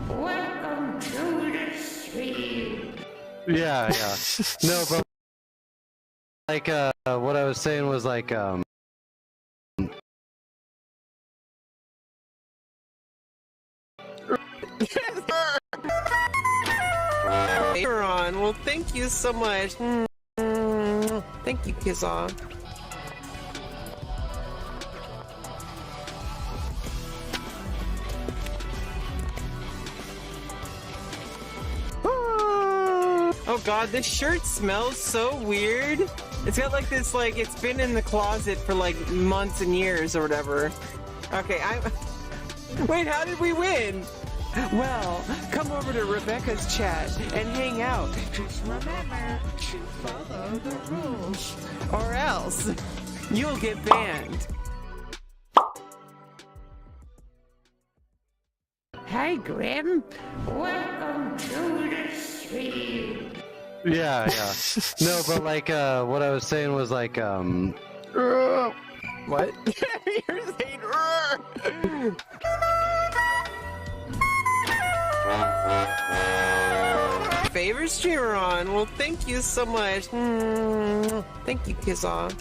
Welcome to the stream. Yeah. No, but like, what I was saying was like, Aaron, well, thank you so much. Thank you, Kizza. Oh god, this shirt smells so weird. It's got like this, like, it's been in the closet for like months and years or whatever. Okay, Wait, how did we win? Well, come over to Rebecca's chat and hang out. Just remember to follow the rules, or else you'll get banned. Hi, Grim. Welcome to the stream. yeah. No, but like, what I was saying was like, what? You're saying, favorite streamer on. Well, thank you so much. Thank you, Kizza.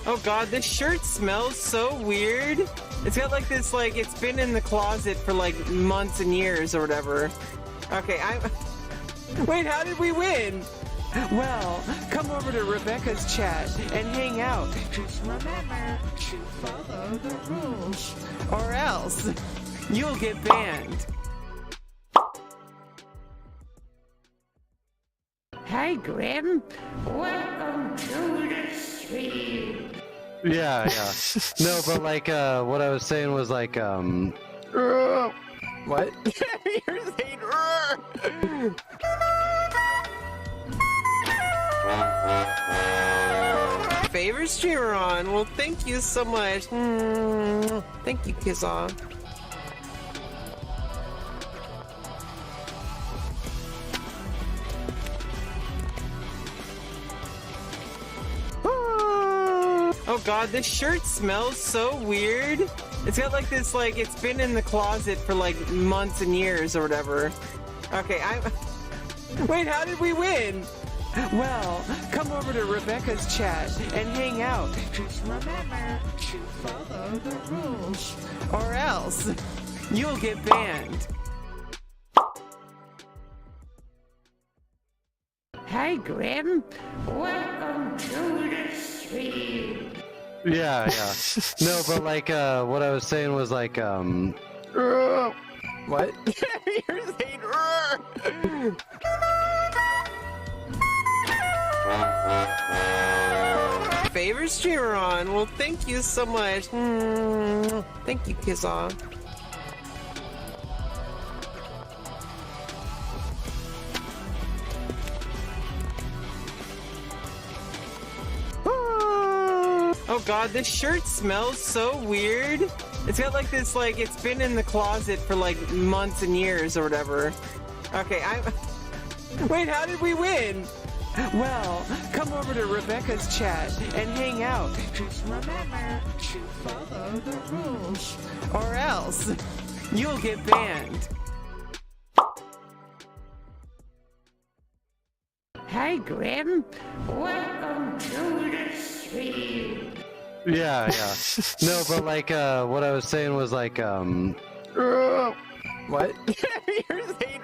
Oh god, this shirt smells so weird. It's got like this, like, it's been in the closet for like months and years or whatever. Okay, Wait, how did we win? Well, come over to Rebecca's chat and hang out. Just remember to follow the rules, or else you'll get banned. Hi, Grim. Welcome to the stream. Yeah. No, but like, what I was saying was like, what? You're saying, favorite streamer on. Well, thank you so much. Thank you, Kizza. Oh god, this shirt smells so weird. It's got like this, like, it's been in the closet for like months and years or whatever. Okay, Wait, how did we win? Well, come over to Rebecca's chat and hang out. Just remember to follow the rules, or else you'll get banned. Hi, Grim. Welcome to the stream. Yeah. No, but like, what I was saying was like, what? You're saying, favorite streamer on. Well, thank you so much. Thank you, Kizza. Oh god, this shirt smells so weird. It's got like this, like, it's been in the closet for like months and years or whatever. Okay, Wait, how did we win? Well, come over to Rebecca's chat and hang out. Just remember to follow the rules, or else you'll get banned. Hi, Grim. Welcome to the stream. Yeah. No, but like, what I was saying was like, what? You're saying,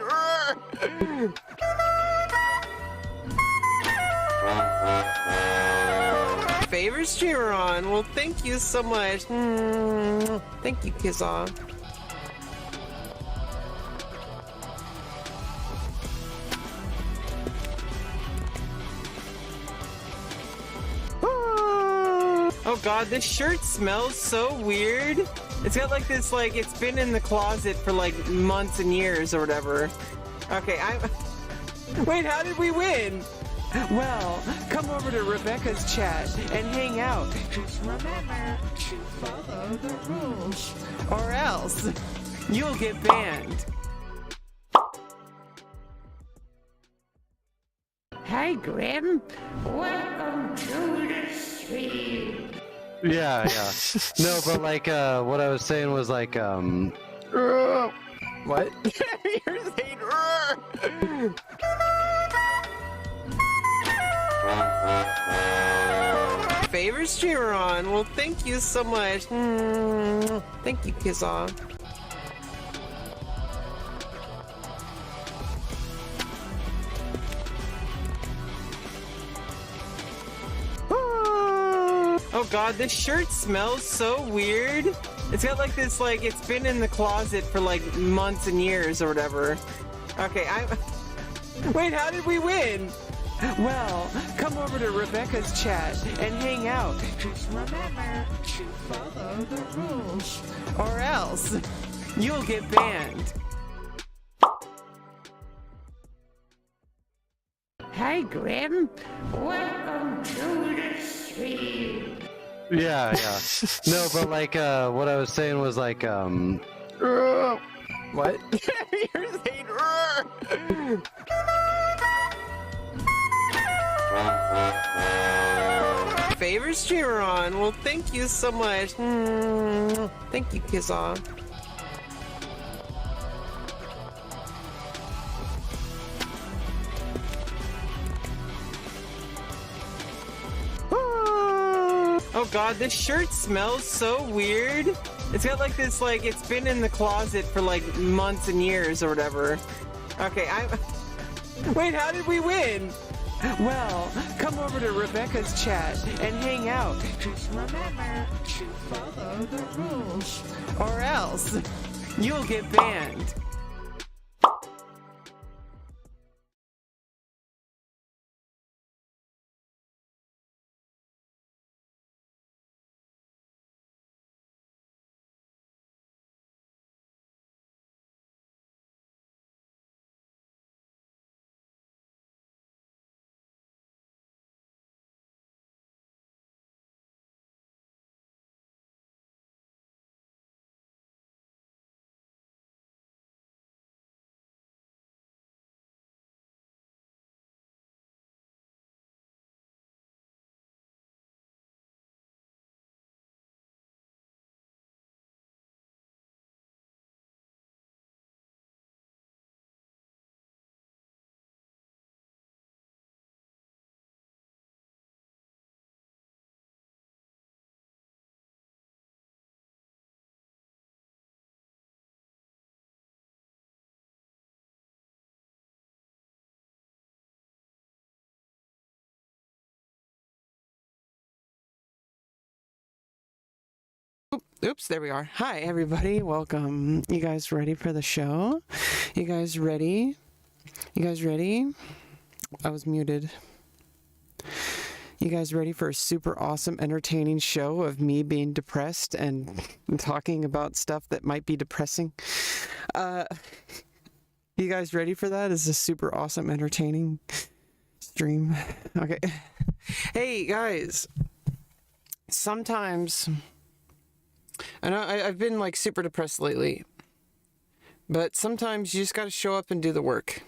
favorite streamer on. Well, thank you so much. Thank you, Kizza. Oh god, this shirt smells so weird. It's got like this, like, it's been in the closet for like months and years or whatever. Okay, Wait, how did we win? Well, come over to Rebecca's chat and hang out. Just remember to follow the rules, or else you'll get banned. Hi, Hi, Grim. Welcome to the stream. Yeah, yeah. No, but like, what I was saying was like, What? You're saying, favorite streamer on. Well, thank you so much. Thank you, Kizza. Oh god, this shirt smells so weird. It's got like this, like, it's been in the closet for like months and years or whatever. Okay, Wait, how did we win? Well, come over to Rebecca's chat and hang out. Just remember to follow the rules, or else you'll get banned. Hi, Grim. Welcome to the stream. yeah, yeah. No, but like, what I was saying was like, What? You're saying, favorite streamer on. Well, thank you so much. Thank you, Kizza. Oh god, this shirt smells so weird. It's got like this, like, it's been in the closet for like months and years or whatever. Okay, Wait, how did we win? Well, come over to Rebecca's chat and hang out. Just remember to follow the rules, or else you'll get banned. Oops, there we are. Hi, everybody. Welcome. You guys ready for the show? You guys ready? You guys ready? I was muted. You guys ready for a super awesome, entertaining show of me being depressed and talking about stuff that might be depressing? You guys ready for that? It's a super awesome, entertaining stream. Okay. Hey, guys. Sometimes... I know I've been like super depressed lately, but sometimes you just got to show up and do the work,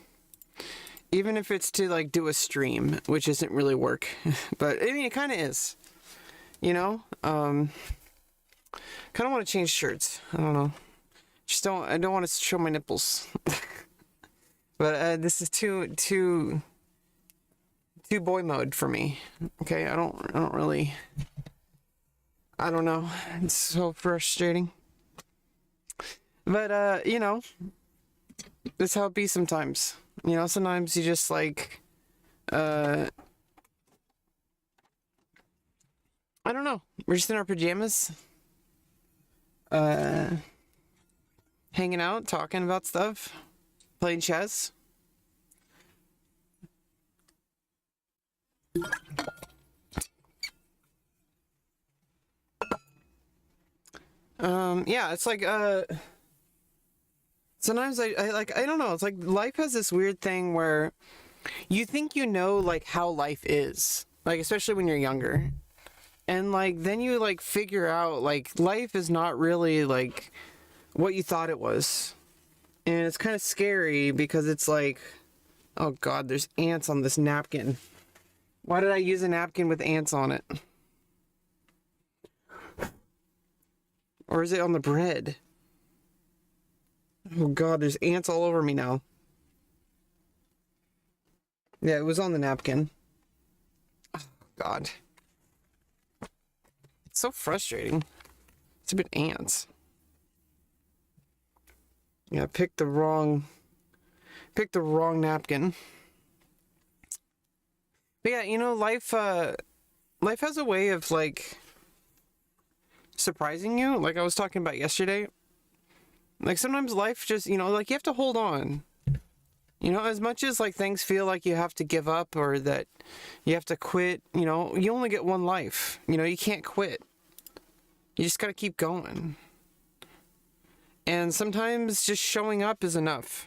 even if it's to like do a stream, which isn't really work, but I mean it kind of is, you know. Kind of want to change shirts. I don't know. I don't want to show my nipples, but this is too boy mode for me. Okay, I don't really. I don't know. It's so frustrating. But, you know, that's how it be sometimes. You know, sometimes you just, like, I don't know. We're just in our pajamas. Hanging out, talking about stuff. Playing chess. Yeah, it's like, sometimes I don't know, it's like life has this weird thing where you think you know, like, how life is, like, especially when you're younger, and, like, then you, like, figure out, like, life is not really, like, what you thought it was, and it's kind of scary, because it's like, Oh God, there's ants on this napkin. Why did I use a napkin with ants on it? Or is it on the bread? Oh God, there's ants all over me now. Yeah, it was on the napkin. Oh God. It's so frustrating. It's a bit ants. Yeah, I picked the wrong napkin. But yeah, you know, life has a way of like surprising you, like I was talking about yesterday. Like sometimes life just, you know, like you have to hold on. You know, as much as like things feel like you have to give up or that you have to quit, you know, you only get one life. You know, you can't quit. You just got to keep going. And sometimes just showing up is enough,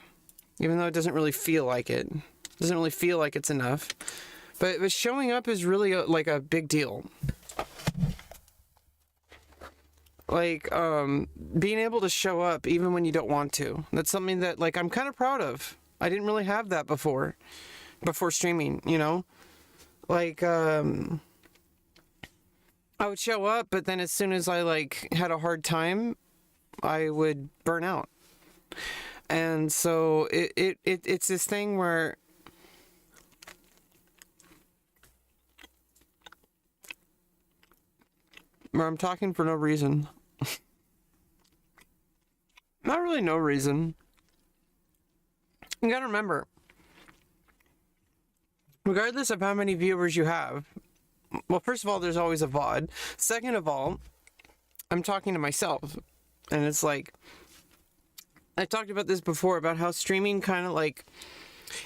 even though it doesn't really feel like it. It doesn't really feel like it's enough. But showing up is really like a big deal. Like, being able to show up even when you don't want to. That's something that, like, I'm kind of proud of. I didn't really have that before streaming, you know? Like, I would show up, but then as soon as I, like, had a hard time, I would burn out. And so it's this thing where I'm talking for no reason. Not really no reason. You gotta remember, regardless of how many viewers you have, well, first of all, there's always a VOD. Second of all, I'm talking to myself. And it's like, I talked about this before, about how streaming kind of like,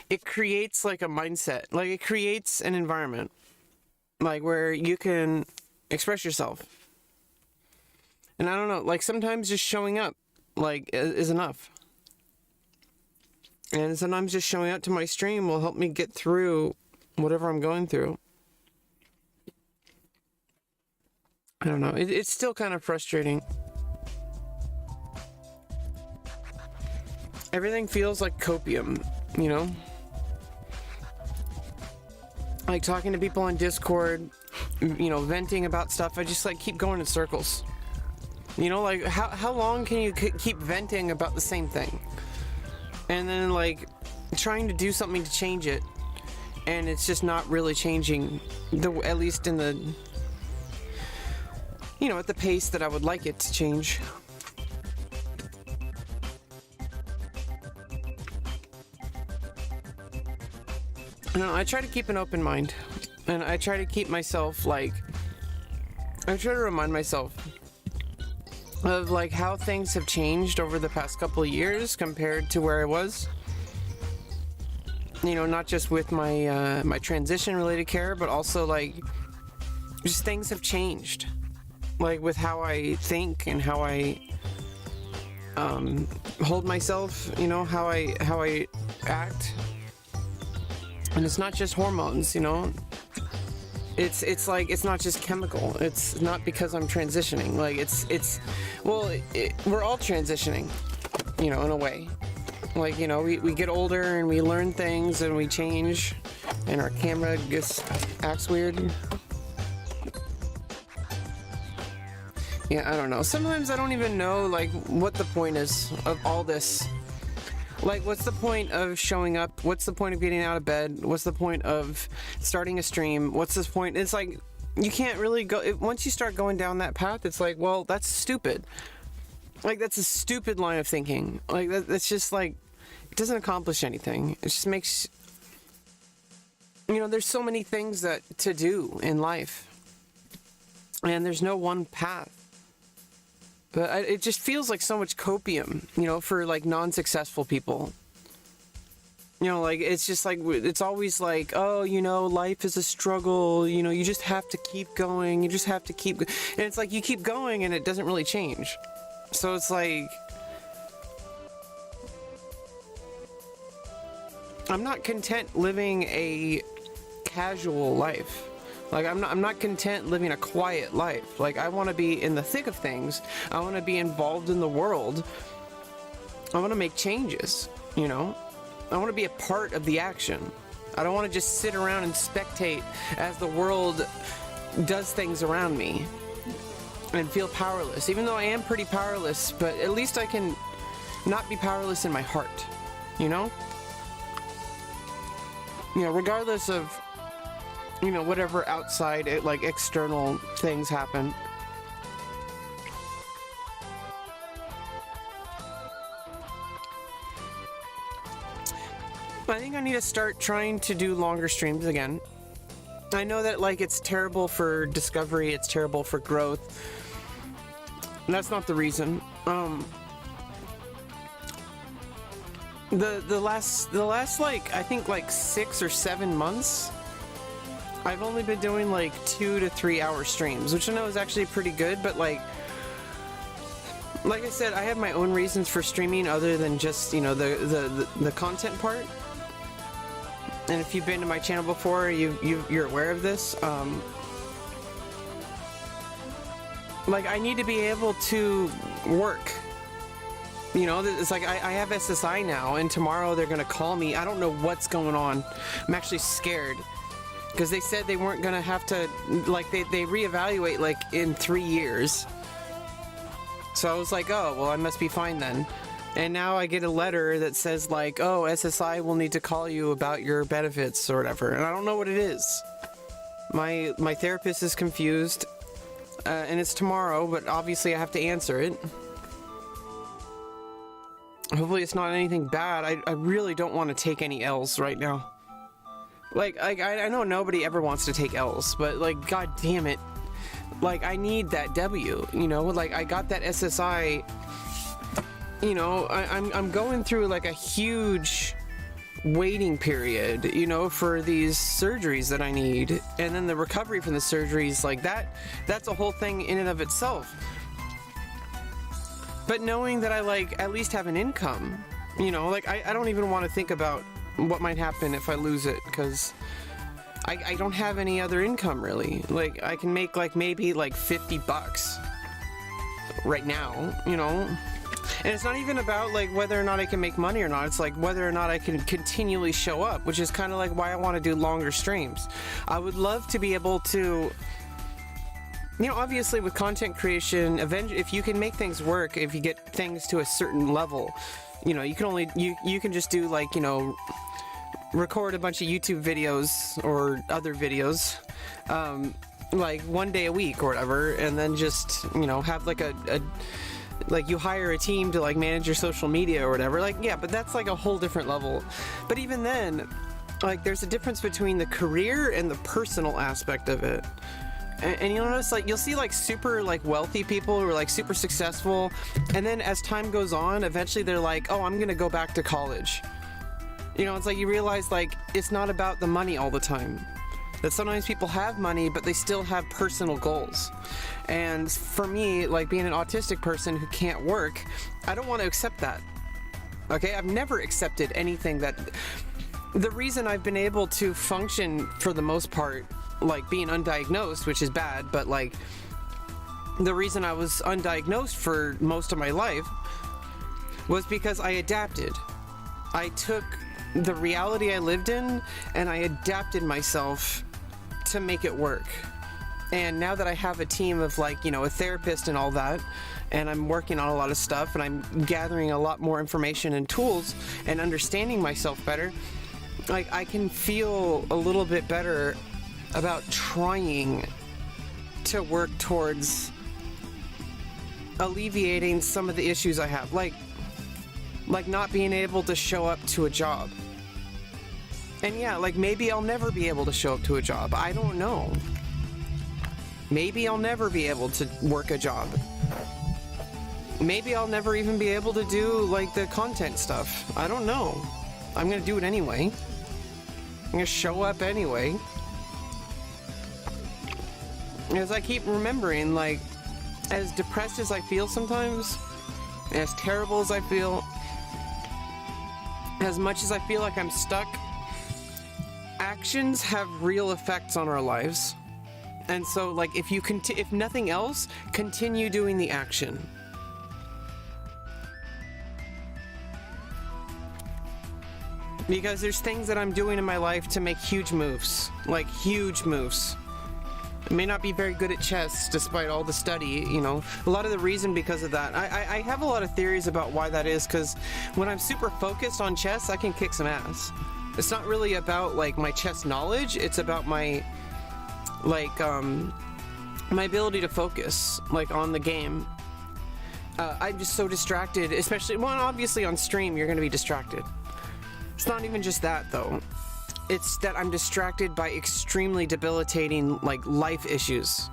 it creates like a mindset. Like it creates an environment. Like where you can express yourself. And I don't know, like sometimes just showing up like is enough. And sometimes just showing up to my stream will help me get through whatever I'm going through. I don't know, it's still kind of frustrating. Everything feels like copium, you know? Like talking to people on Discord, you know, venting about stuff, I just like keep going in circles. You know, like how long can you keep venting about the same thing? And then like trying to do something to change it, and it's just not really changing, at least in the, you know, at the pace that I would like it to change. No, I try to keep an open mind, and I try to keep myself like, I try to remind myself of like how things have changed over the past couple of years compared to where I was. You know, not just with my my transition related care, but also like just things have changed, like with how I think and how I hold myself, you know, how I act. And it's not just hormones, you know. It's like, it's not just chemical. It's not because I'm transitioning. Like we're all transitioning, you know, in a way. Like, you know, we get older and we learn things and we change, and our camera acts weird. Yeah, I don't know. Sometimes I don't even know like what the point is of all this. Like, what's the point of showing up? What's the point of getting out of bed? What's the point of starting a stream? What's this point? It's like, you can't really go, once you start going down that path, it's like, well, that's stupid. Like, that's a stupid line of thinking. Like, that's just like, it doesn't accomplish anything. It just makes, you know, there's so many things to do in life. And there's no one path. But it just feels like so much copium, you know, for like non-successful people. You know, like it's just like, it's always like, oh, you know, life is a struggle, you know, you just have to keep going, you just have to keep, and it's like you keep going and it doesn't really change. So it's like, I'm not content living a casual life. Like, I'm not content living a quiet life. Like, I want to be in the thick of things. I want to be involved in the world. I want to make changes, you know? I want to be a part of the action. I don't want to just sit around and spectate as the world does things around me and feel powerless. Even though I am pretty powerless, but at least I can not be powerless in my heart, you know? You know, regardless of, you know, whatever outside, like, external things happen. I think I need to start trying to do longer streams again. I know that, like, it's terrible for discovery, it's terrible for growth. That's not the reason. The last like, I think like 6 or 7 months, I've only been doing like 2 to 3 hour streams, which I know is actually pretty good, but like I said, I have my own reasons for streaming other than just, you know, the content part. And if you've been to my channel before, you're aware of this. Like, I need to be able to work. You know, it's like I have SSI now, and tomorrow they're gonna call me. I don't know what's going on. I'm actually scared because they said they weren't gonna have to, like, they reevaluate like in 3 years. So I was like, oh, well, I must be fine then. And now I get a letter that says like, oh, SSI will need to call you about your benefits or whatever, and I don't know what it is. My therapist is confused, and it's tomorrow, but obviously I have to answer it. Hopefully it's not anything bad. I really don't want to take any L's right now. Like, I know nobody ever wants to take L's, but like, god damn it. Like, I need that W, you know? Like, I got that SSI, you know, I'm going through like a huge waiting period, you know, for these surgeries that I need. And then the recovery from the surgeries, like that's a whole thing in and of itself. But knowing that I, like, at least have an income, you know, like, I don't even want to think about what might happen if I lose it, because I don't have any other income, really. Like, I can make, like, maybe, like, $50 right now, you know? And it's not even about, like, whether or not I can make money or not. It's, like, whether or not I can continually show up, which is kind of, like, why I want to do longer streams. I would love to be able to... You know, obviously with content creation, if you can make things work, if you get things to a certain level, you know, you can only, you can just do, like, you know, record a bunch of YouTube videos or other videos, like 1 day a week or whatever, and then just, you know, have like like you hire a team to like manage your social media or whatever. Like, yeah, but that's like a whole different level. But even then, like, there's a difference between the career and the personal aspect of it. And you'll notice, like, you'll see, like, super, like, wealthy people who are, like, super successful, and then as time goes on, eventually they're like, oh, I'm gonna go back to college. You know, it's like you realize, like, it's not about the money all the time. That sometimes people have money, but they still have personal goals. And for me, like, being an autistic person who can't work, I don't want to accept that. Okay? I've never accepted anything that... The reason I've been able to function, for the most part, like being undiagnosed, which is bad, but like the reason I was undiagnosed for most of my life was because I adapted. I took the reality I lived in and I adapted myself to make it work. And now that I have a team of, like, you know, a therapist and all that, and I'm working on a lot of stuff and I'm gathering a lot more information and tools and understanding myself better, like, I can feel a little bit better about trying to work towards alleviating some of the issues I have, like not being able to show up to a job. And yeah, like, maybe I'll never be able to show up to a job. I don't know. Maybe I'll never be able to work a job. Maybe I'll never even be able to do, like, the content stuff. I don't know. I'm gonna do it anyway. I'm gonna show up anyway. As I keep remembering, like, as depressed as I feel sometimes, as terrible as I feel, as much as I feel like I'm stuck, actions have real effects on our lives. And so, like, if nothing else, continue doing the action. because there's things that I'm doing in my life to make huge moves, like huge moves. I may not be very good at chess despite all the study, you know. A lot of the reason because of that. I have a lot of theories about why that is, because when I'm super focused on chess, I can kick some ass. It's not really about like my chess knowledge, it's about my like my ability to focus like on the game. I'm just so distracted, especially, well, obviously on stream you're going to be distracted. It's not even just that though. It's that I'm distracted by extremely debilitating like life issues.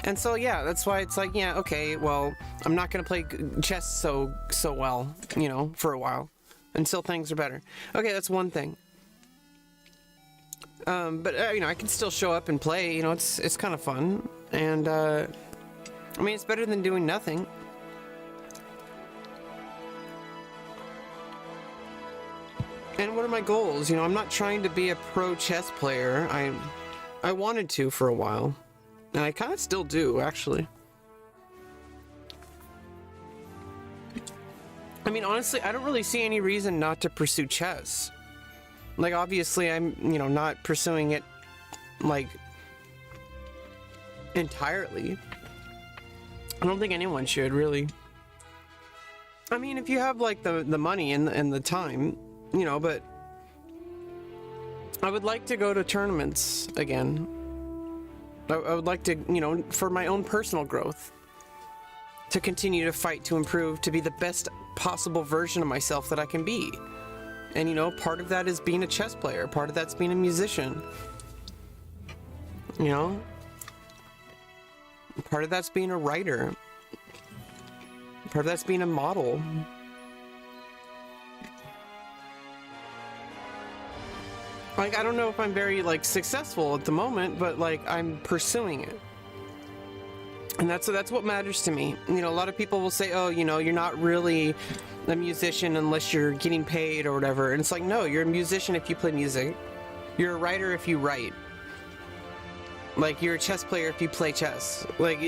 And so yeah, that's why it's like, yeah, okay, well, I'm not gonna play chess so well, you know, for a while until things are better. Okay, that's one thing. But you know, I can still show up and play, you know, it's kind of fun. And I mean, it's better than doing nothing. And what are my goals? You know, I'm not trying to be a pro chess player. I wanted to for a while. And I kind of still do, actually. I mean, honestly, I don't really see any reason not to pursue chess. Like, obviously, I'm, you know, not pursuing it, like, entirely. I don't think anyone should, really. I mean, if you have, like, the money and the time, you know, but I would like to go to tournaments again. I would like to, you know, for my own personal growth, to continue to fight, to improve, to be the best possible version of myself that I can be. And, you know, part of that is being a chess player. Part of that's being a musician. You know? Part of that's being a writer. Part of that's being a model. Like, I don't know if I'm very, like, successful at the moment, but, like, I'm pursuing it. And that's what matters to me. You know, a lot of people will say, oh, you know, you're not really a musician unless you're getting paid or whatever. And it's like, no, you're a musician if you play music. You're a writer if you write. Like, you're a chess player if you play chess. Like,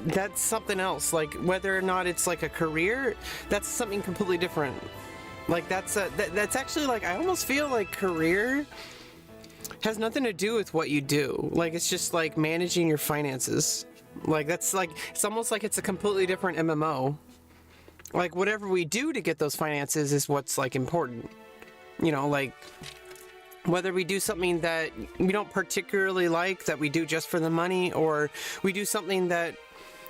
that's something else. Like, whether or not it's, like, a career, that's something completely different. Like, that's actually, like, I almost feel like career has nothing to do with what you do. Like, it's just, like, managing your finances. Like, that's, like, it's almost like it's a completely different MMO. Like, whatever we do to get those finances is what's, like, important. You know, like, whether we do something that we don't particularly like, that we do just for the money, or we do something that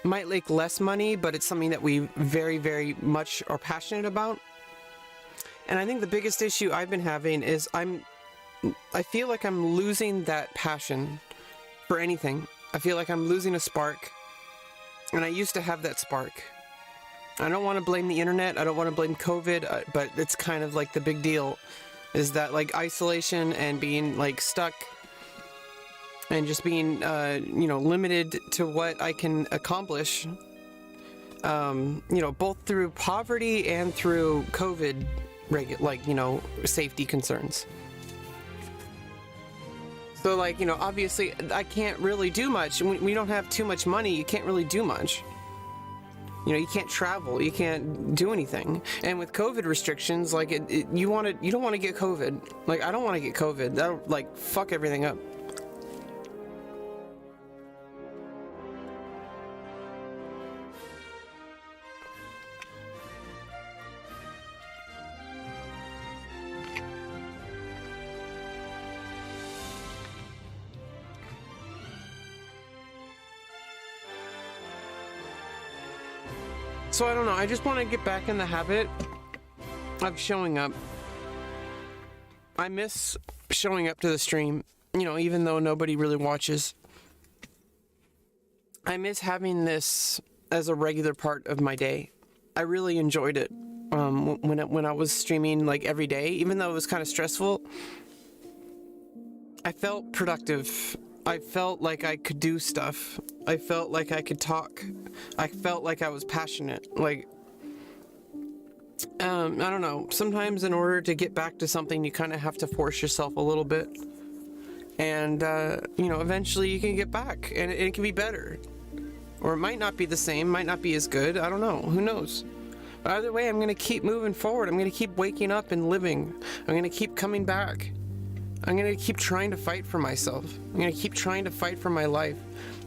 might make less money, but it's something that we very, very much are passionate about. And I think the biggest issue I've been having is I feel like I'm losing that passion for anything. I feel like I'm losing a spark. And I used to have that spark. I don't want to blame the internet. I don't want to blame COVID, but it's kind of like the big deal is that, like, isolation and being, like, stuck and just being, you know, limited to what I can accomplish, you know, both through poverty and through COVID, like, you know, safety concerns. So, like, you know, obviously I can't really do much. When we don't have too much money, you can't really do much. You know, you can't travel, you can't do anything. And with COVID restrictions, like, you don't want to get COVID. Like, I don't want to get COVID. That'll, like, fuck everything up. So I don't know, I just want to get back in the habit of showing up. I miss showing up to the stream, you know, even though nobody really watches. I miss having this as a regular part of my day. I really enjoyed it when I was streaming, like, every day, even though it was kind of stressful. I felt productive. I felt like I could do stuff. I felt like I could talk. I felt like I was passionate. Like, I don't know. Sometimes in order to get back to something, you kind of have to force yourself a little bit. And, you know, eventually you can get back and it can be better. Or it might not be the same, might not be as good. I don't know. Who knows? Either way, I'm gonna keep moving forward. I'm gonna keep waking up and living. I'm gonna keep coming back. I'm gonna keep trying to fight for myself. I'm gonna keep trying to fight for my life.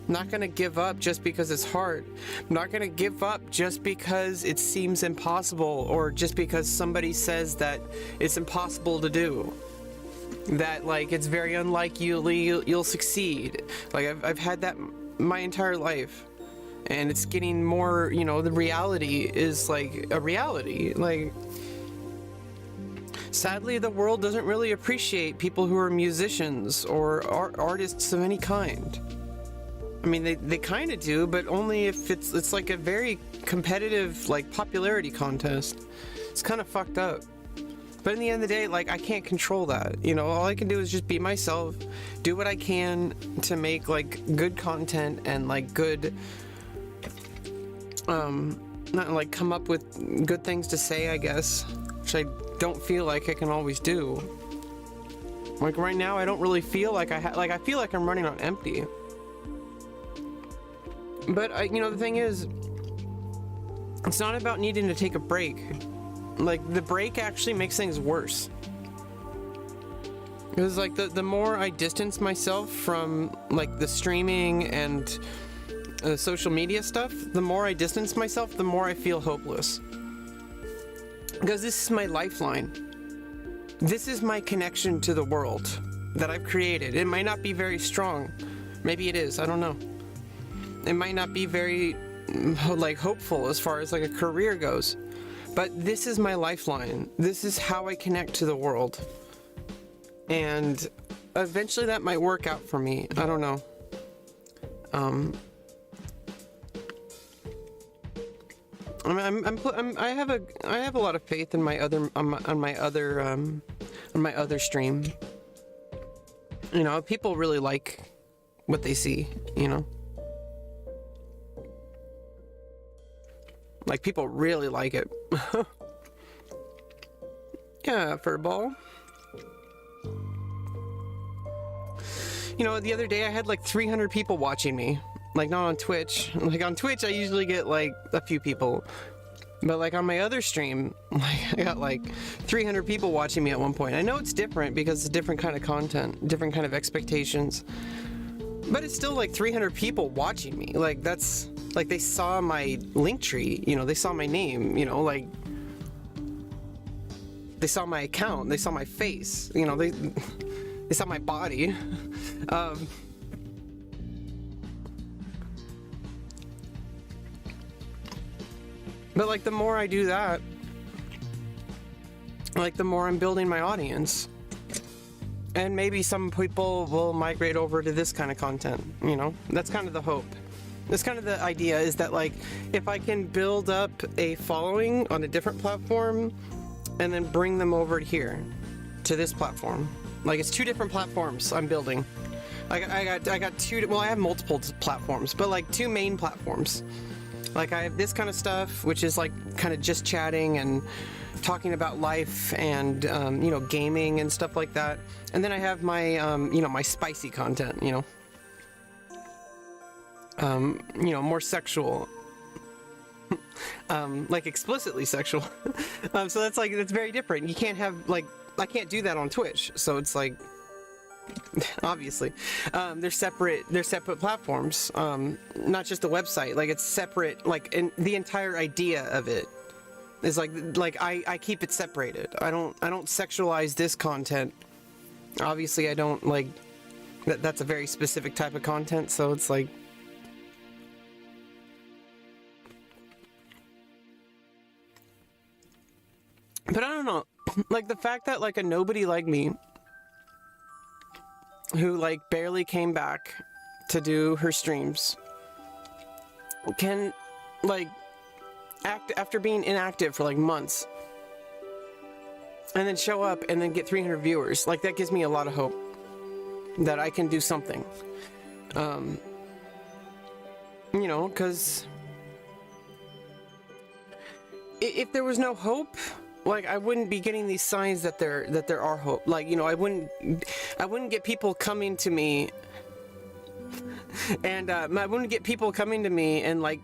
I'm not gonna give up just because it's hard. I'm not gonna give up just because it seems impossible, or just because somebody says that it's impossible to do. That like it's very unlikely you'll succeed. Like I've had that my entire life. And it's getting more, you know, the reality is like a reality. Like, sadly, the world doesn't really appreciate people who are musicians or artists of any kind. I mean, they kind of do, but only if it's like a very competitive, like, popularity contest. It's kind of fucked up. But in the end of the day, like, I can't control that. You know, all I can do is just be myself, do what I can to make, like, good content and, like, good... not like come up with good things to say, I guess, which I don't feel like I can always do. Like right now, I don't really feel like I feel like I'm running on empty. But you know, the thing is, it's not about needing to take a break. Like the break actually makes things worse. Because like the more I distance myself from like the streaming and social media stuff, the more I distance myself, the more I feel hopeless. Because this is my lifeline. This is my connection to the world that I've created. It might not be very strong. Maybe it is, I don't know. It might not be very like hopeful as far as like a career goes. But this is my lifeline. This is how I connect to the world. And eventually that might work out for me. I don't know. I have a lot of faith in my other on my other stream. You know, people really like what they see, you know. Like people really like it. Yeah, Furball. You know, the other day I had like 300 people watching me. Like not on Twitch. Like on Twitch I usually get like a few people. But like on my other stream, like I got like 300 people watching me at one point. I know it's different because it's a different kind of content, different kind of expectations. But it's still like 300 people watching me. Like that's like they saw my link tree, you know, they saw my name, you know, like they saw my account, they saw my face, you know, they saw my body. But like the more I do that, like the more I'm building my audience. And maybe some people will migrate over to this kind of content, you know? That's kind of the hope. That's kind of the idea, is that like if I can build up a following on a different platform and then bring them over here to this platform. Like it's two different platforms I'm building. I got two, well I have multiple platforms, but like two main platforms. Like I have this kind of stuff, which is like kind of just chatting and talking about life and, you know, gaming and stuff like that. And then I have my, you know, my spicy content, you know, more sexual, like explicitly sexual. So that's like, that's very different. You can't have like, I can't do that on Twitch. So it's like, obviously, they're separate platforms, not just the website, like it's separate, like in the entire idea of it is like I keep it separated. I don't sexualize this content. Obviously I don't like that's a very specific type of content, so it's like but I don't know, like the fact that like a nobody like me who like barely came back to do her streams can like act after being inactive for like months and then show up and then get 300 viewers. Like that gives me a lot of hope that I can do something. You know, because if there was no hope, like I wouldn't be getting these signs that there are hope. Like, you know, I wouldn't get people coming to me and I wouldn't get people coming to me and like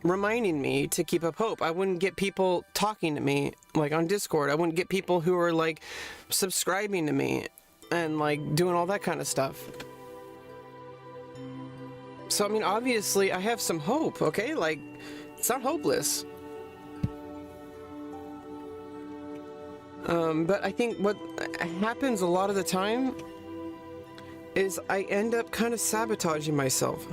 reminding me to keep up hope. I wouldn't get people talking to me like on Discord. I wouldn't get people who are like subscribing to me and like doing all that kind of stuff. So I mean, obviously I have some hope, okay? Like, it's not hopeless. But I think what happens a lot of the time is I end up kind of sabotaging myself.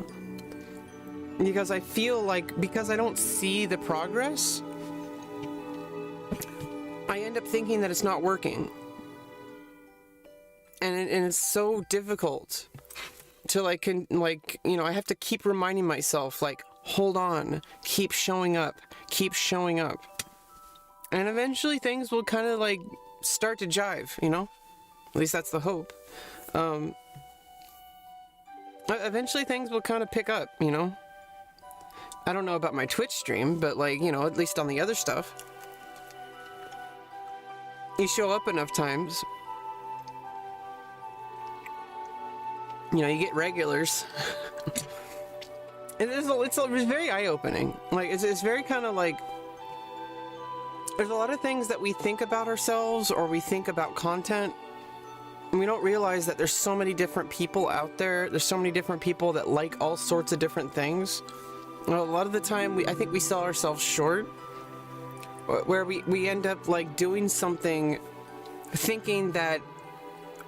Because I feel like, because I don't see the progress, I end up thinking that it's not working. And it's so difficult to like, you know, I have to keep reminding myself, like, hold on, keep showing up, keep showing up. And eventually things will kind of like start to jive, you know? At least that's the hope. Eventually things will kind of pick up, you know? I don't know about my Twitch stream, but like, you know, at least on the other stuff, you show up enough times, you know, you get regulars. And it's very eye-opening. Like, it's very kind of like, there's a lot of things that we think about ourselves or we think about content, and we don't realize that there's so many different people out there. There's so many different people that like all sorts of different things. Well, a lot of the time, I think we sell ourselves short, where we end up like doing something thinking that,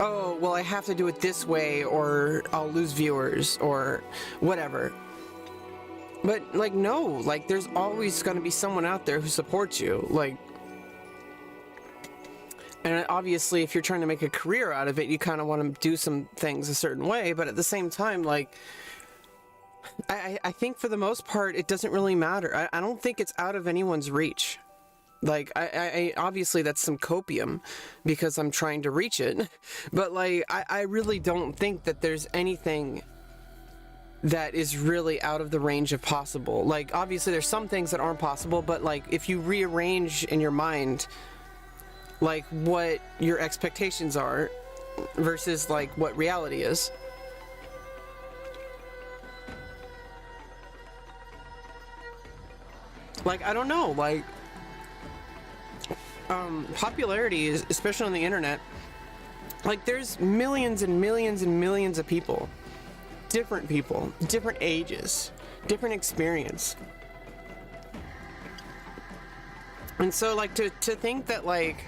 oh, well, I have to do it this way or I'll lose viewers or whatever. But like, no, like there's always going to be someone out there who supports you. Like, and obviously if you're trying to make a career out of it, you kind of want to do some things a certain way, but at the same time, like, I think for the most part, it doesn't really matter. I don't think it's out of anyone's reach. Like, I obviously that's some copium because I'm trying to reach it, but like, I really don't think that there's anything that is really out of the range of possible. Like, obviously there's some things that aren't possible, but like, if you rearrange in your mind, like what your expectations are versus like what reality is, like, I don't know, like, popularity is, especially on the internet, like there's millions and millions and millions of people, different ages, different experience. And so like to think that like,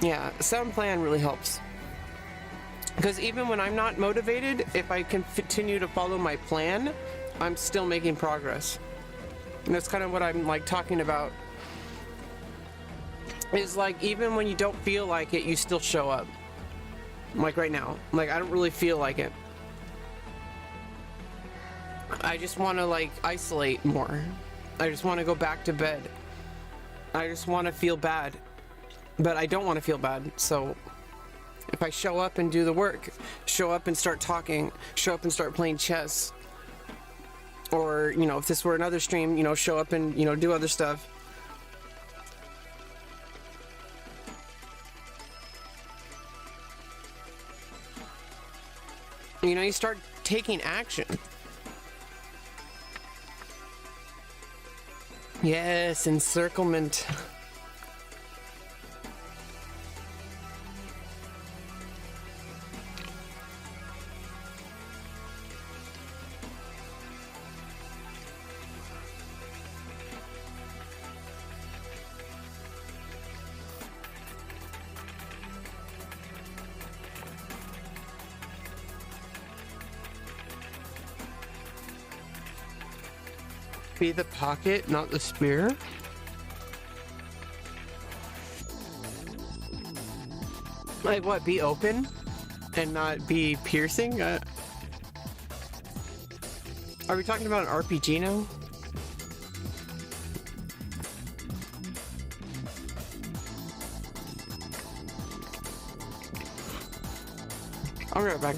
yeah, sound plan really helps. Because even when I'm not motivated, if I can continue to follow my plan, I'm still making progress. And that's kind of what I'm like talking about. Is like, even when you don't feel like it, you still show up. Like right now, like I don't really feel like it. I just want to like isolate more. I just want to go back to bed. I just want to feel bad, but I don't want to feel bad. So if I show up and do the work, show up and start talking, show up and start playing chess, or, you know, if this were another stream, you know, show up and, you know, do other stuff. You know, you start taking action. Yes, encirclement. Be the pocket, not the spear. Like what? Be open and not be piercing? Are we talking about an RPG now? I'll be right back.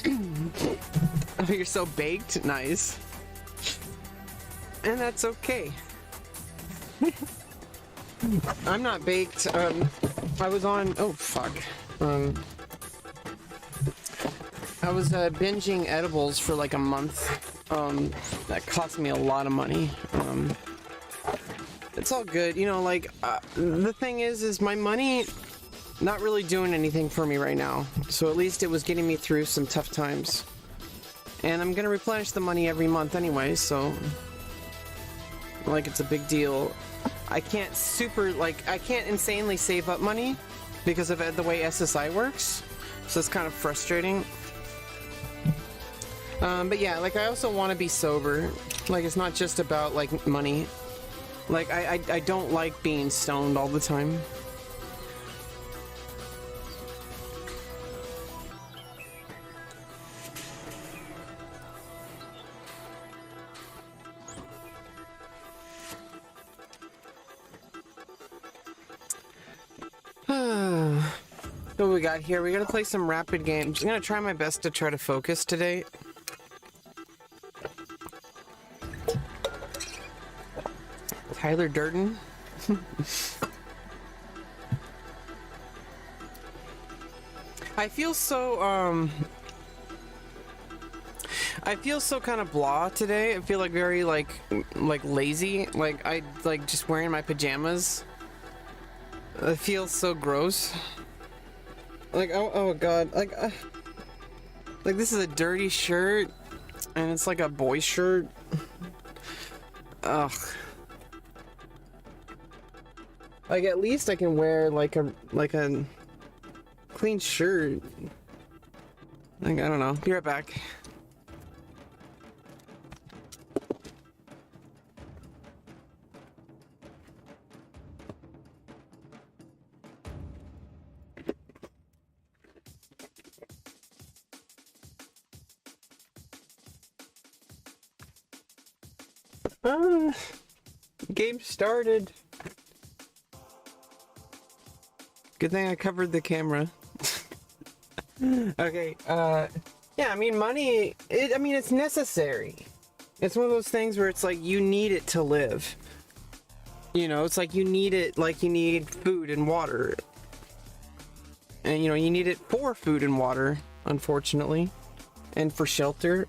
Oh, you're so baked? Nice. And that's okay. I'm not baked. I was on... Oh, fuck. I was binging edibles for like a month. That cost me a lot of money. It's all good. You know, like, the thing is my money not really doing anything for me right now. So at least it was getting me through some tough times. And I'm gonna replenish the money every month anyway, so... Like, it's a big deal. I can't I can't insanely save up money because of the way SSI works. So it's kind of frustrating. But yeah, like, I also want to be sober. Like, it's not just about, like, money. Like, I don't like being stoned all the time. What we got here? We're gonna play some rapid games. I'm gonna try my best to try to focus today. Tyler Durden. I feel so kind of blah today. I feel like very like lazy. Like I like just wearing my pajamas. It feels so gross. Like, oh god, like this is a dirty shirt, and it's like a boy shirt. Ugh. Like, at least I can wear like a clean shirt. Like, I don't know. Be right back. Game started. Good thing I covered the camera. Okay, yeah, I mean, money, it's necessary. It's one of those things where it's like, you need it to live. You know, it's like you need it like you need food and water. And, you know, you need it for food and water, unfortunately. And for shelter.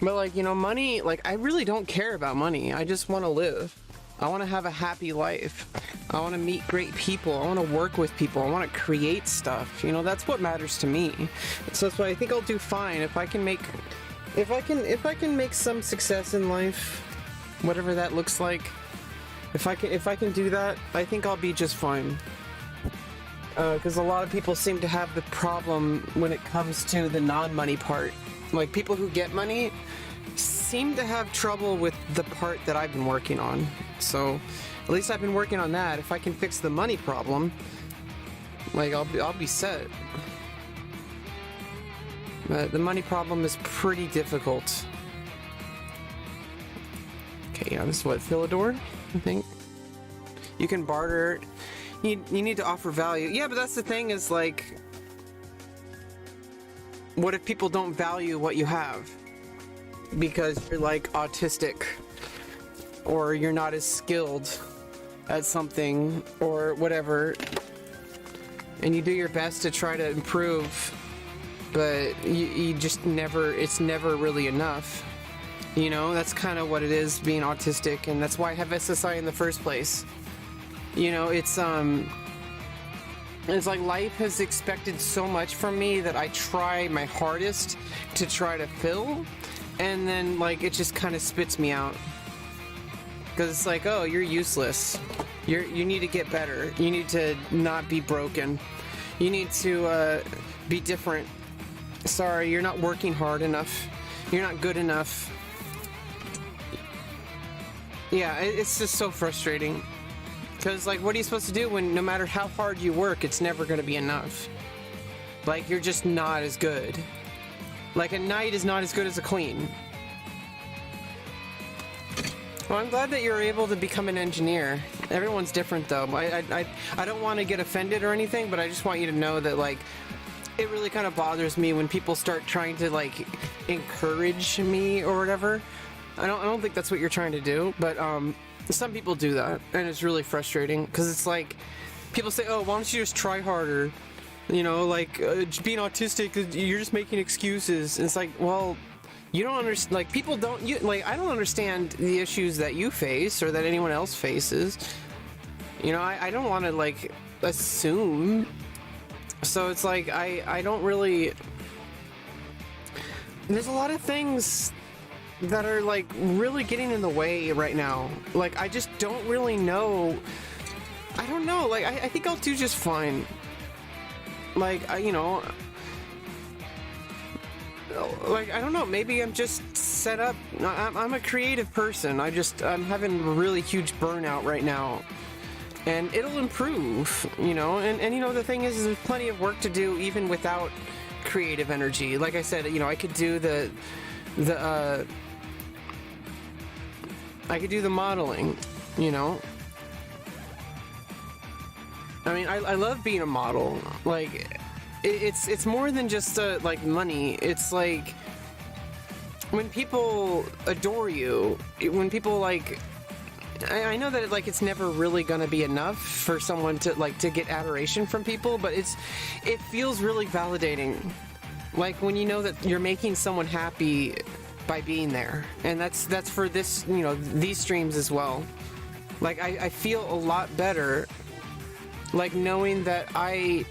But, like, you know, money, like, I really don't care about money. I just want to live. I want to have a happy life. I want to meet great people. I want to work with people. I want to create stuff. You know, that's what matters to me. So that's why I think I'll do fine if I can make some success in life, whatever that looks like. If I can do that, I think I'll be just fine. Because a lot of people seem to have the problem when it comes to the non-money part. Like, people who get money seem to have trouble with the part that I've been working on. So at least I've been working on that. If I can fix the money problem, like, I'll be set. But the money problem is pretty difficult. Okay, yeah, this is what, Philidor, I think. You can barter. You need to offer value. Yeah, but that's the thing, is like, what if people don't value what you have? Because you're like autistic, or you're not as skilled at something, or whatever, and you do your best to try to improve, but you just never, it's never really enough. You know, that's kind of what it is, being autistic, and that's why I have SSI in the first place. You know, it's like life has expected so much from me that I try my hardest to try to fill, and then, like, it just kind of spits me out. Because it's like, oh, you're useless. You need to get better. You need to not be broken. You need to be different. Sorry, you're not working hard enough. You're not good enough. Yeah, it's just so frustrating. Because, like, what are you supposed to do when no matter how hard you work, it's never going to be enough? Like, you're just not as good. Like, a knight is not as good as a queen. Well, I'm glad that you're able to become an engineer. Everyone's different, though. I don't want to get offended or anything, but I just want you to know that, like, it really kind of bothers me when people start trying to like encourage me or whatever. I don't think that's what you're trying to do, but some people do that, and it's really frustrating because it's like people say, "Oh, why don't you just try harder?" You know, like being autistic, you're just making excuses. And it's like, well, you don't understand. Like people don't. I don't understand the issues that you face or that anyone else faces. You know, I don't want to like assume. So it's like I don't really. There's a lot of things that are like really getting in the way right now. Like I just don't really know. I don't know. Like I think I'll do just fine. Like you know, like I don't know. Maybe I'm just set up. I'm a creative person. I'm having a really huge burnout right now, and it'll improve. You know, and you know the thing is there's plenty of work to do even without creative energy. Like I said, you know, I could do I could do the modeling, you know. I mean, I love being a model. Like, it's more than just like money. It's like when people adore you, when people like. I know that like it's never really gonna be enough for someone to get adoration from people, but it feels really validating. Like when you know that you're making someone happy by being there, and that's for this, you know, these streams as well. Like I feel a lot better like knowing that I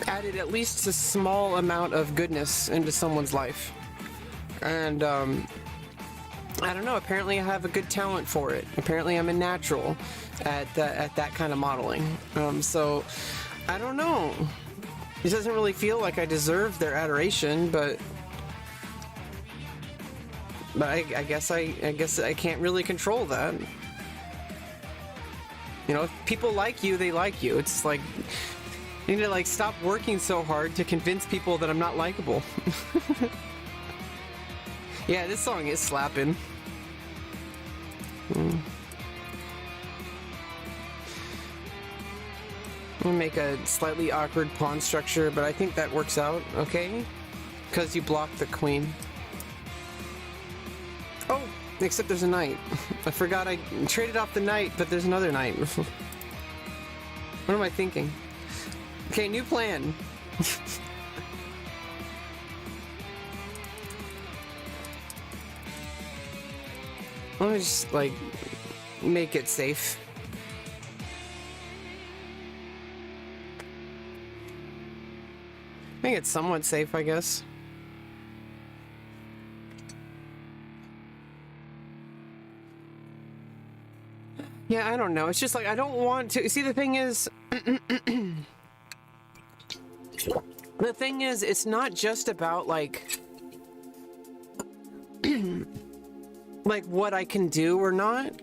added at least a small amount of goodness into someone's life. And I don't know, apparently I have a good talent for it. Apparently I'm a natural at that kind of modeling. So I don't know. It doesn't really feel like I deserve their adoration, but I guess I can't really control that. You know, if people like you, they like you. It's like I need to like stop working so hard to convince people that I'm not likable. Yeah, this song is slapping. I'm gonna make a slightly awkward pawn structure, but I think that works out okay, because you blocked the queen. Oh, except there's a knight. I forgot I traded off the knight, but there's another knight. What am I thinking? Okay, new plan. Let me just like make it safe. Make it somewhat safe, I guess. Yeah, I don't know. It's just like I don't want to. See, the thing is, it's not just about like like what I can do or not.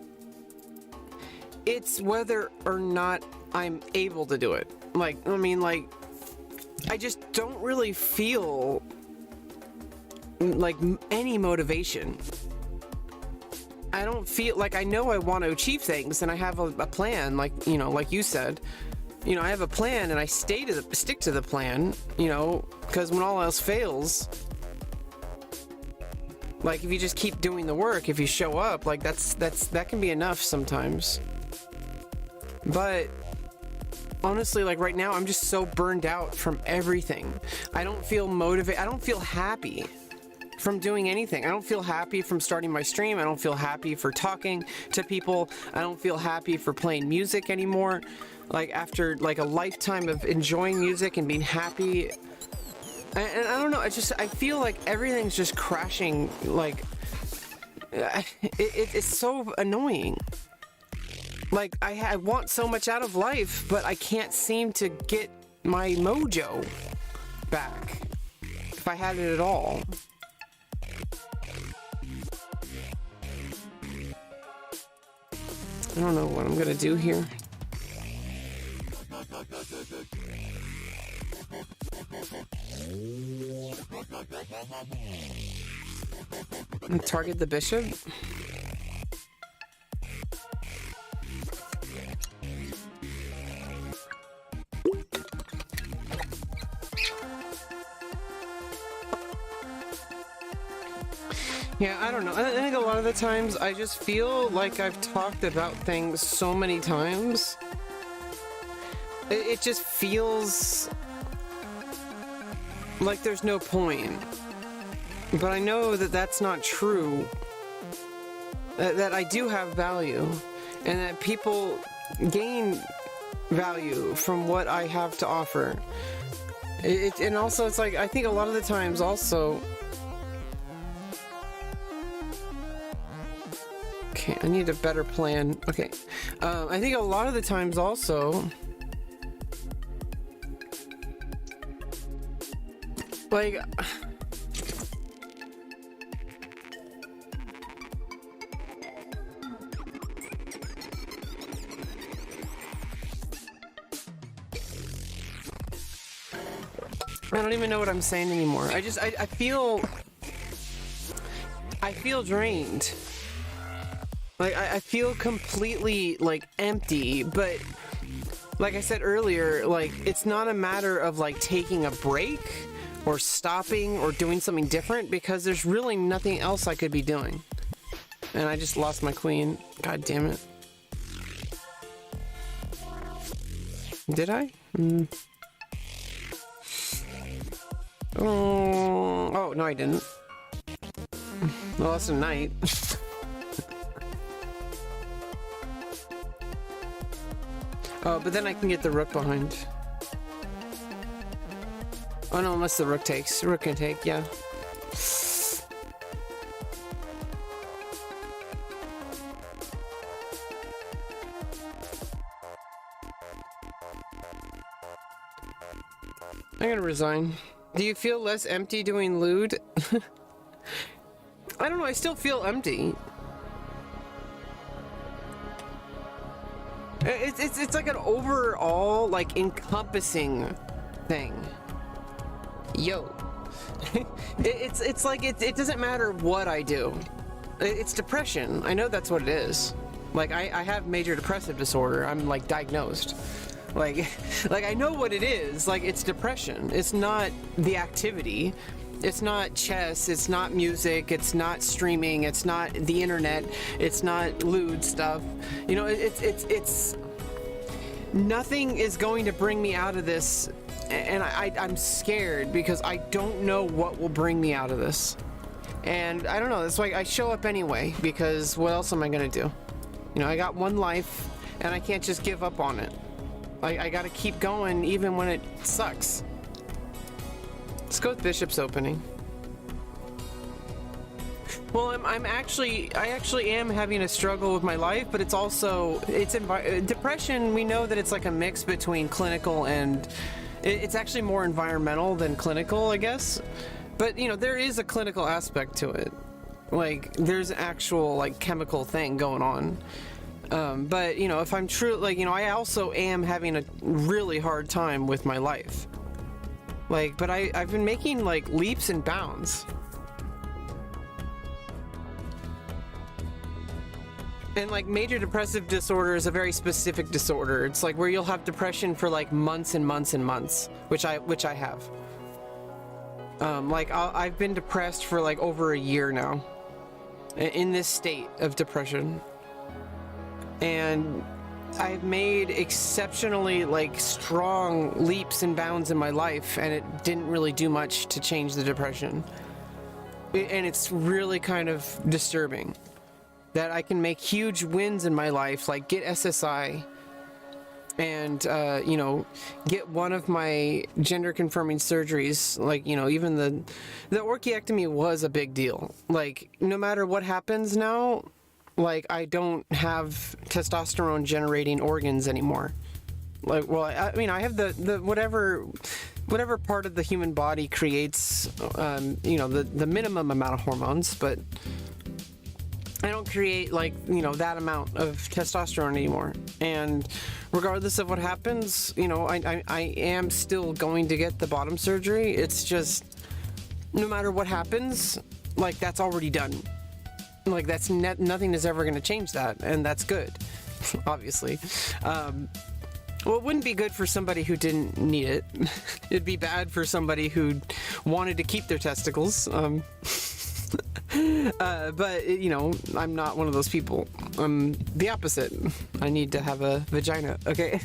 It's whether or not I'm able to do it. Like, I mean, like, I just don't really feel like any motivation. I don't feel like I know I want to achieve things and I have a plan, like, you know, like you said. You know, I have a plan and I stick to the plan, you know, because when all else fails, like if you just keep doing the work, if you show up, like that can be enough sometimes. But honestly, like right now, I'm just so burned out from everything. I don't feel motivated. I don't feel happy from doing anything. I don't feel happy from starting my stream. I don't feel happy for talking to people. I don't feel happy for playing music anymore. Like after like a lifetime of enjoying music and being happy, and I don't know, I feel like everything's just crashing. Like it's so annoying. Like I want so much out of life, but I can't seem to get my mojo back if I had it at all. I don't know what I'm gonna do here. Target the bishop. Yeah, I don't know. I think a lot of the times I just feel like I've talked about things so many times. It just feels like there's no point. But I know that that's not true. That I do have value. And that people gain value from what I have to offer. And also, it's like, I think a lot of the times also... Okay, I need a better plan. Okay. I think a lot of the times also... Like... I don't even know what I'm saying anymore. I feel drained. Like, I feel completely, like, empty, but like I said earlier, like, it's not a matter of, like, taking a break or stopping or doing something different because there's really nothing else I could be doing. And I just lost my queen. God damn it. Did I? Oh, no, I didn't. Well, that's a knight. Oh, but then I can get the rook behind. Oh no, unless the rook takes. Rook can take, yeah. I'm gonna resign. Do you feel less empty doing lewd? I don't know, I still feel empty. It's like an overall, like, encompassing thing. Yo. it's like, it doesn't matter what I do. It's depression. I know that's what it is. Like, I have major depressive disorder. I'm, like, diagnosed. Like I know what it is. Like, it's depression. It's not the activity. It's not chess. It's not music. It's not streaming. It's not the internet. It's not lewd stuff. You know, it's nothing is going to bring me out of this, and I'm scared because I don't know what will bring me out of this. And I don't know. That's why I show up anyway, because what else am I gonna do? You know, I got one life, and I can't just give up on it. I gotta keep going even when it sucks. Let's go with Bishop's opening. Well, I actually am having a struggle with my life, but it's also, depression, we know that it's like a mix between clinical and, it's actually more environmental than clinical, I guess. But, you know, there is a clinical aspect to it. Like, there's an actual, like, chemical thing going on. But, you know, if I'm true, like, you know, I also am having a really hard time with my life. Like, but I've been making, like, leaps and bounds. And, like, major depressive disorder is a very specific disorder. It's like where you'll have depression for, like, months and months and months, which I have. Like, I've been depressed for, like, over a year now. In this state of depression. And I've made exceptionally, like, strong leaps and bounds in my life, and it didn't really do much to change the depression. And it's really kind of disturbing that I can make huge wins in my life, like get SSI and, you know, get one of my gender-confirming surgeries. Like, you know, even the orchiectomy was a big deal. Like, no matter what happens now, like, I don't have testosterone generating organs anymore. Like, well, I mean, I have the whatever part of the human body creates, you know, the minimum amount of hormones, but I don't create, like, you know, that amount of testosterone anymore. And regardless of what happens, you know, I am still going to get the bottom surgery. It's just, no matter what happens, like, that's already done. Like, that's nothing is ever going to change that, and that's good, obviously. Well, it wouldn't be good for somebody who didn't need it. It'd be bad for somebody who wanted to keep their testicles. But you know, I'm not one of those people. I'm the opposite. I need to have a vagina. Okay.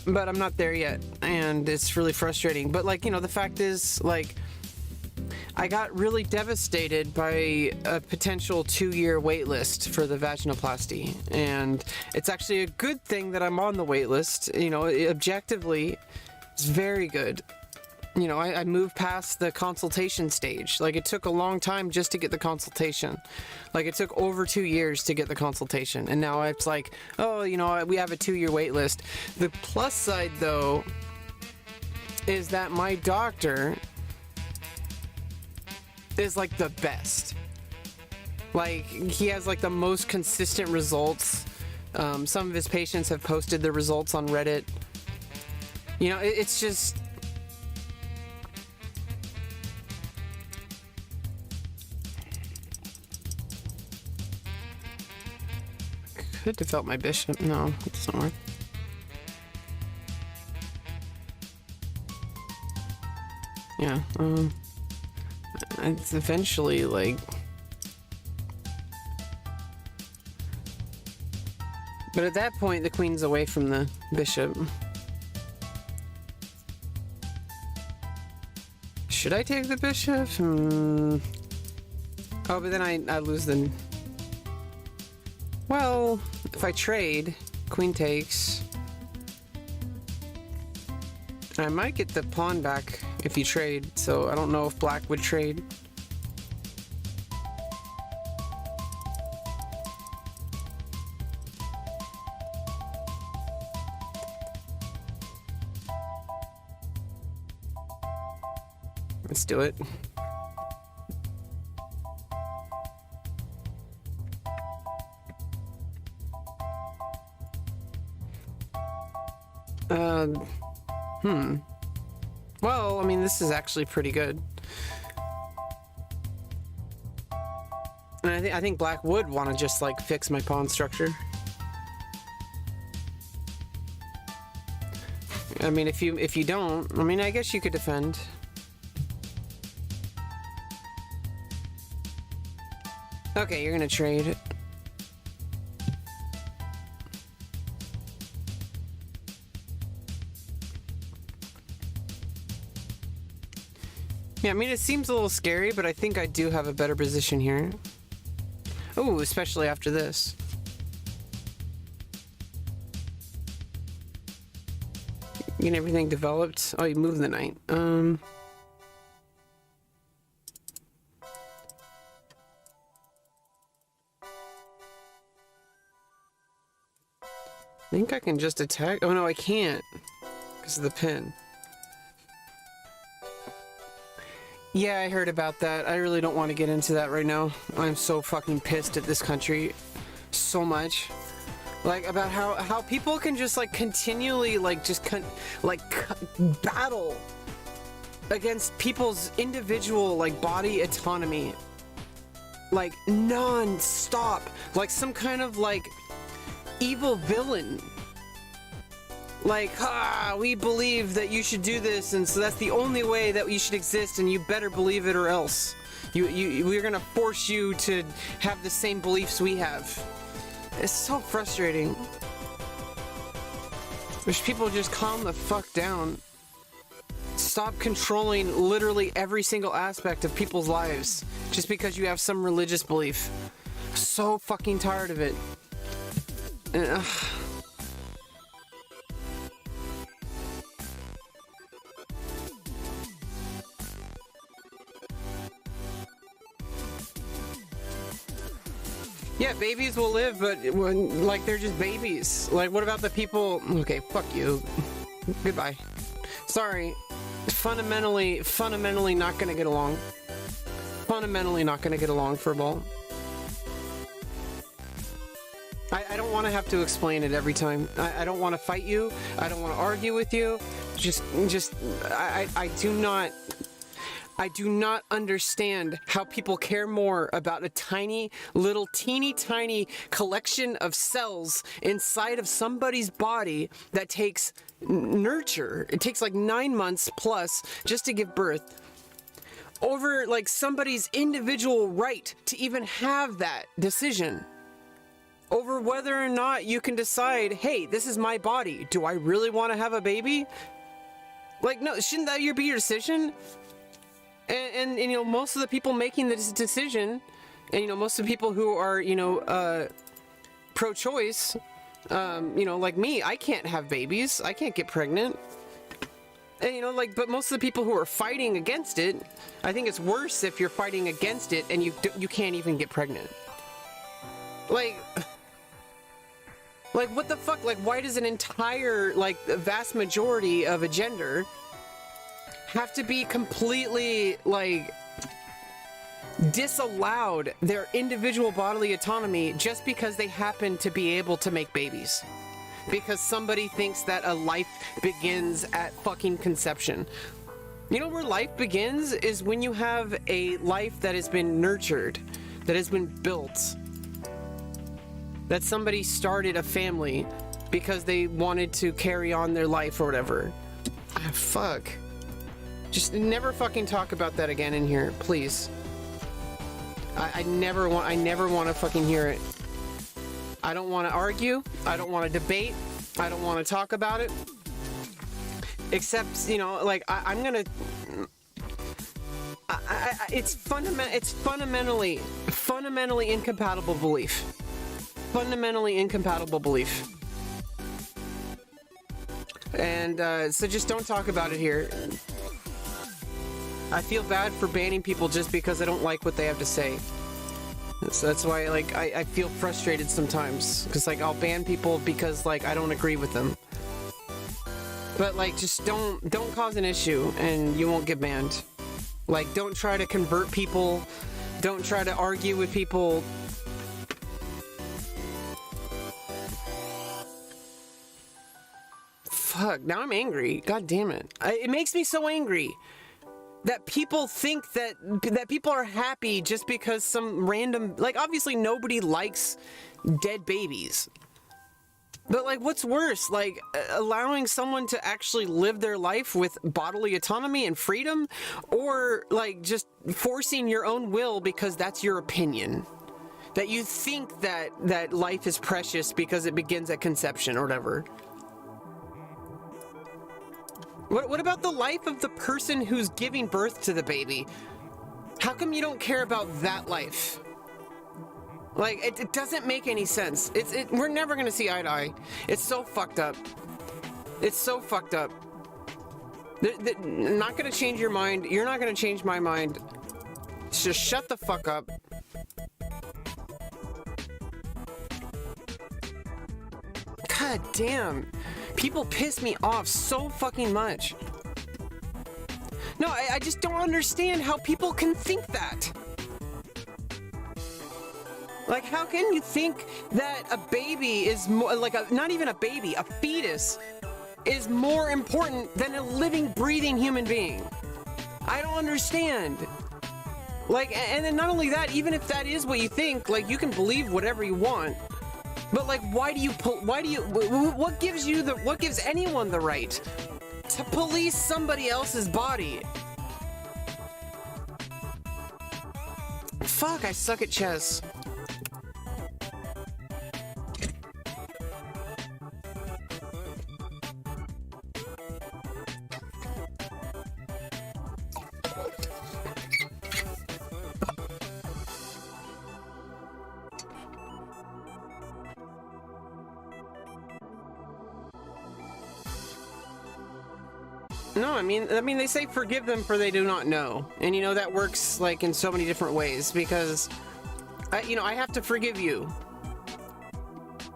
But I'm not there yet, and it's really frustrating. But like, you know, the fact is, like, I got really devastated by a potential 2-year wait list for the vaginoplasty, and it's actually a good thing that I'm on the wait list. You know, objectively, it's very good. You know, I moved past the consultation stage. Like, it took a long time just to get the consultation. Like, it took over 2 years to get the consultation, and now it's like, oh, you know, we have a 2-year wait list. The plus side, though, is that my doctor is like the best. Like, he has like the most consistent results. Some of his patients have posted the results on Reddit. You know, it's just, could have felt my bishop. No, it doesn't work. Yeah, it's eventually like, but at that point the queen's away from the bishop. Should I take the bishop? Oh, but then I lose the, well, if I trade, queen takes, I might get the pawn back if you trade, so I don't know if black would trade. Let's do it. Well, I mean, this is actually pretty good. And I think black would want to just like fix my pawn structure. I mean, if you don't, I mean, I guess you could defend. Okay, you're gonna trade. Yeah, I mean, it seems a little scary, but I think I do have a better position here. Oh, especially after this. Getting everything developed. Oh, you moved the knight. I think I can just attack. Oh no, I can't because of the pin. Yeah, I heard about that. I really don't want to get into that right now. I'm so fucking pissed at this country. So much. Like, about how people can just, like, continually, like, just, battle against people's individual, like, body autonomy. Like, non-stop. Like, some kind of, like, evil villain. Like, we believe that you should do this, and so that's the only way that you should exist, and you better believe it or else. We're gonna force you to have the same beliefs we have. It's so frustrating. Wish people would just calm the fuck down. Stop controlling literally every single aspect of people's lives just because you have some religious belief. So fucking tired of it. Yeah, babies will live, but like, they're just babies. Like, what about the people? Okay, fuck you. Goodbye. Sorry. Fundamentally not gonna get along. Fundamentally not gonna get along, Furball. I don't want to have to explain it every time. I don't want to fight you. I don't want to argue with you. I do not understand how people care more about a tiny, little, teeny tiny collection of cells inside of somebody's body that takes nurture. It takes like 9 months plus just to give birth. over like somebody's individual right to even have that decision over whether or not you can decide, hey, this is my body. Do I really want to have a baby? Like, no, shouldn't that be your decision? And you know, most of the people making this decision, and you know, most of the people who are, you know, pro-choice, you know, like me, I can't have babies. I can't get pregnant. And, you know, like, but most of the people who are fighting against it, I think it's worse if you're fighting against it and you can't even get pregnant. Like, what the fuck? Like, why does an entire, like, the vast majority of a gender have to be completely, like, disallowed their individual bodily autonomy just because they happen to be able to make babies? Because somebody thinks that a life begins at fucking conception. You know where life begins is when you have a life that has been nurtured, that has been built, that somebody started a family because they wanted to carry on their life or whatever. Ah, fuck. Just never fucking talk about that again in here, please. I never want to fucking hear it. I don't want to argue. I don't want to debate. I don't want to talk about it. Except, you know, like, I'm gonna... it's fundamentally incompatible belief. Fundamentally incompatible belief. And, so just don't talk about it here. I feel bad for banning people just because I don't like what they have to say. So that's why, like, I feel frustrated sometimes. Because, like, I'll ban people because, like, I don't agree with them. But, like, just don't cause an issue and you won't get banned. Like, don't try to convert people. Don't try to argue with people. Fuck, now I'm angry. God damn it. It makes me so angry that people think that people are happy just because some random, like, obviously nobody likes dead babies. But, like, what's worse? Like, allowing someone to actually live their life with bodily autonomy and freedom, or, like, just forcing your own will because that's your opinion. That you think that life is precious because it begins at conception or whatever. What about the life of the person who's giving birth to the baby? How come you don't care about that life? Like, it doesn't make any sense. We're never gonna see eye to eye. It's so fucked up. It's so fucked up. I'm not gonna change your mind. You're not gonna change my mind. Just shut the fuck up. God damn. People piss me off so fucking much. No, I just don't understand how people can think that. Like, how can you think that a baby is more, like, not even a baby, a fetus is more important than a living, breathing human being? I don't understand. Like, and then not only that, even if that is what you think, like, you can believe whatever you want. But, like, what gives anyone the right to police somebody else's body? Fuck, I suck at chess. No, I mean, they say forgive them for they do not know. And, you know, that works, like, in so many different ways, because, I have to forgive you.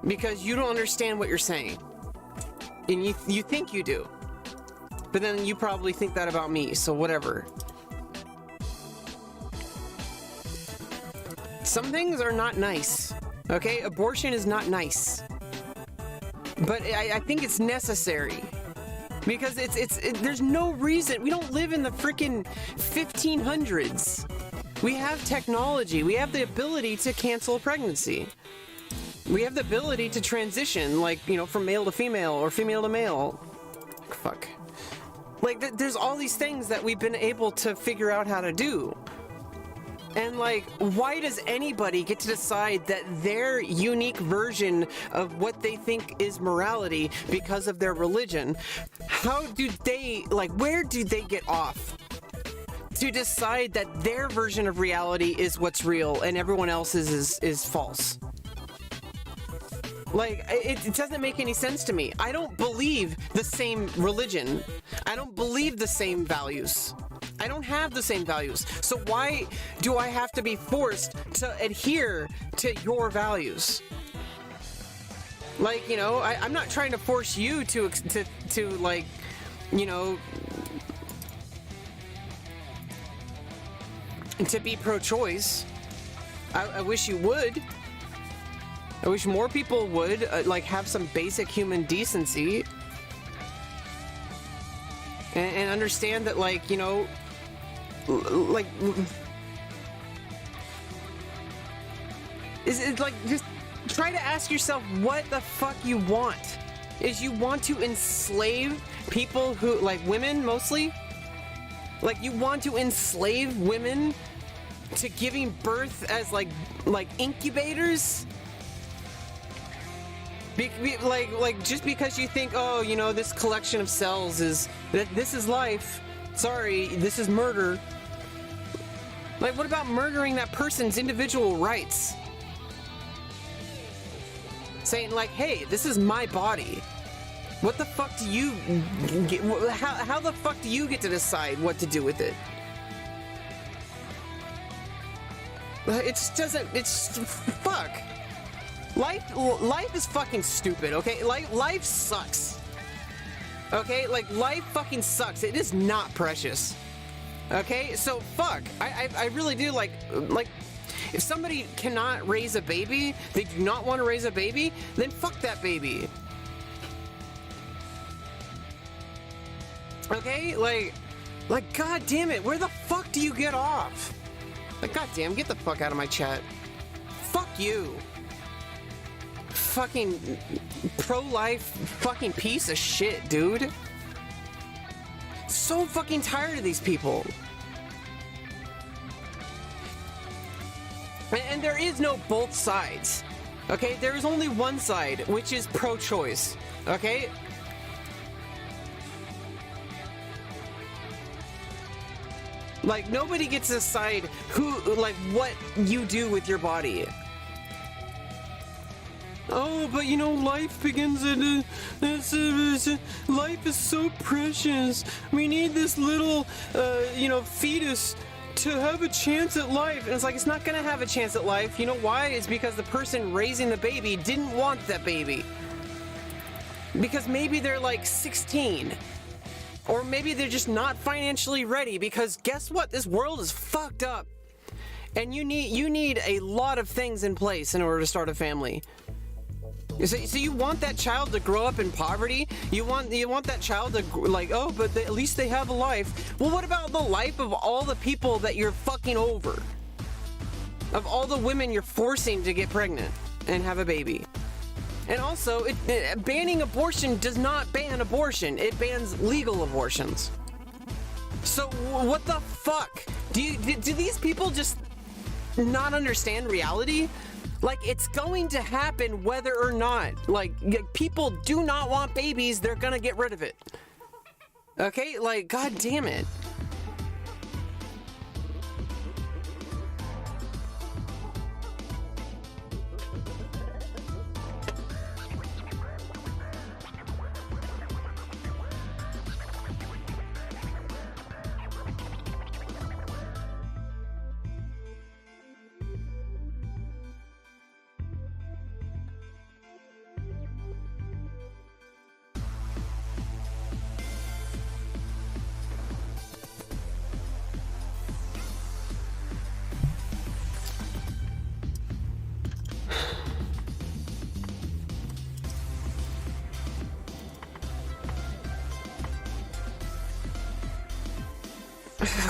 Because you don't understand what you're saying. And you think you do. But then you probably think that about me, so whatever. Some things are not nice, okay? Abortion is not nice. But I think it's necessary. Because there's no reason. We don't live in the freaking 1500s. We have technology. We have the ability to cancel a pregnancy. We have the ability to transition, like, from male to female or female to male. Fuck. Like, there's all these things that we've been able to figure out how to do. And like, why does anybody get to decide that their unique version of what they think is morality because of their religion? How do they, like, where do they get off to decide that their version of reality is what's real and everyone else's is false? Like, it doesn't make any sense to me. I don't believe the same religion. I don't believe the same values. I don't have the same values. So why do I have to be forced to adhere to your values? Like, you know, I'm not trying to force you to like, you know, to be pro-choice. I wish you would. I wish more people would, like, have some basic human decency. And understand that, like, you know, like, is it like, just try to ask yourself what the fuck you want. Is you want to enslave people who, like, women mostly? Like, you want to enslave women to giving birth as like incubators? Like just because you think, oh, you know, this collection of cells is this is life. Sorry, this is murder. Like, what about murdering that person's individual rights? Saying like, hey, this is my body. What the fuck do you get? How the fuck do you get to decide what to do with it? It just doesn't. It's fuck. Life is fucking stupid, okay? Life sucks. Okay? Like, life fucking sucks. It is not precious. Okay? So, fuck. I really do, like, if somebody cannot raise a baby, they do not want to raise a baby, then fuck that baby. Okay? Like, god damn it, where the fuck do you get off? Like, god damn, get the fuck out of my chat. Fuck you. Fucking pro-life fucking piece of shit, dude. So fucking tired of these people. And there is no both sides. Okay? There is only one side, which is pro-choice. Okay? Like, nobody gets to decide who, like, what you do with your body. Oh, but you know, life begins at life is so precious. We need this little, you know, fetus to have a chance at life. And it's like, it's not gonna have a chance at life. You know why? It's because the person raising the baby didn't want that baby. Because maybe they're like 16. Or maybe they're just not financially ready, because guess what? This world is fucked up. And you need a lot of things in place in order to start a family. So you want that child to grow up in poverty? You want that child to, like, oh, but at least they have a life. Well, what about the life of all the people that you're fucking over? Of all the women you're forcing to get pregnant and have a baby? And also, banning abortion does not ban abortion. It bans legal abortions. So what the fuck? Do these people just not understand reality? Like, it's going to happen whether or not. Like, people do not want babies, they're gonna get rid of it. Okay? Like, god damn it.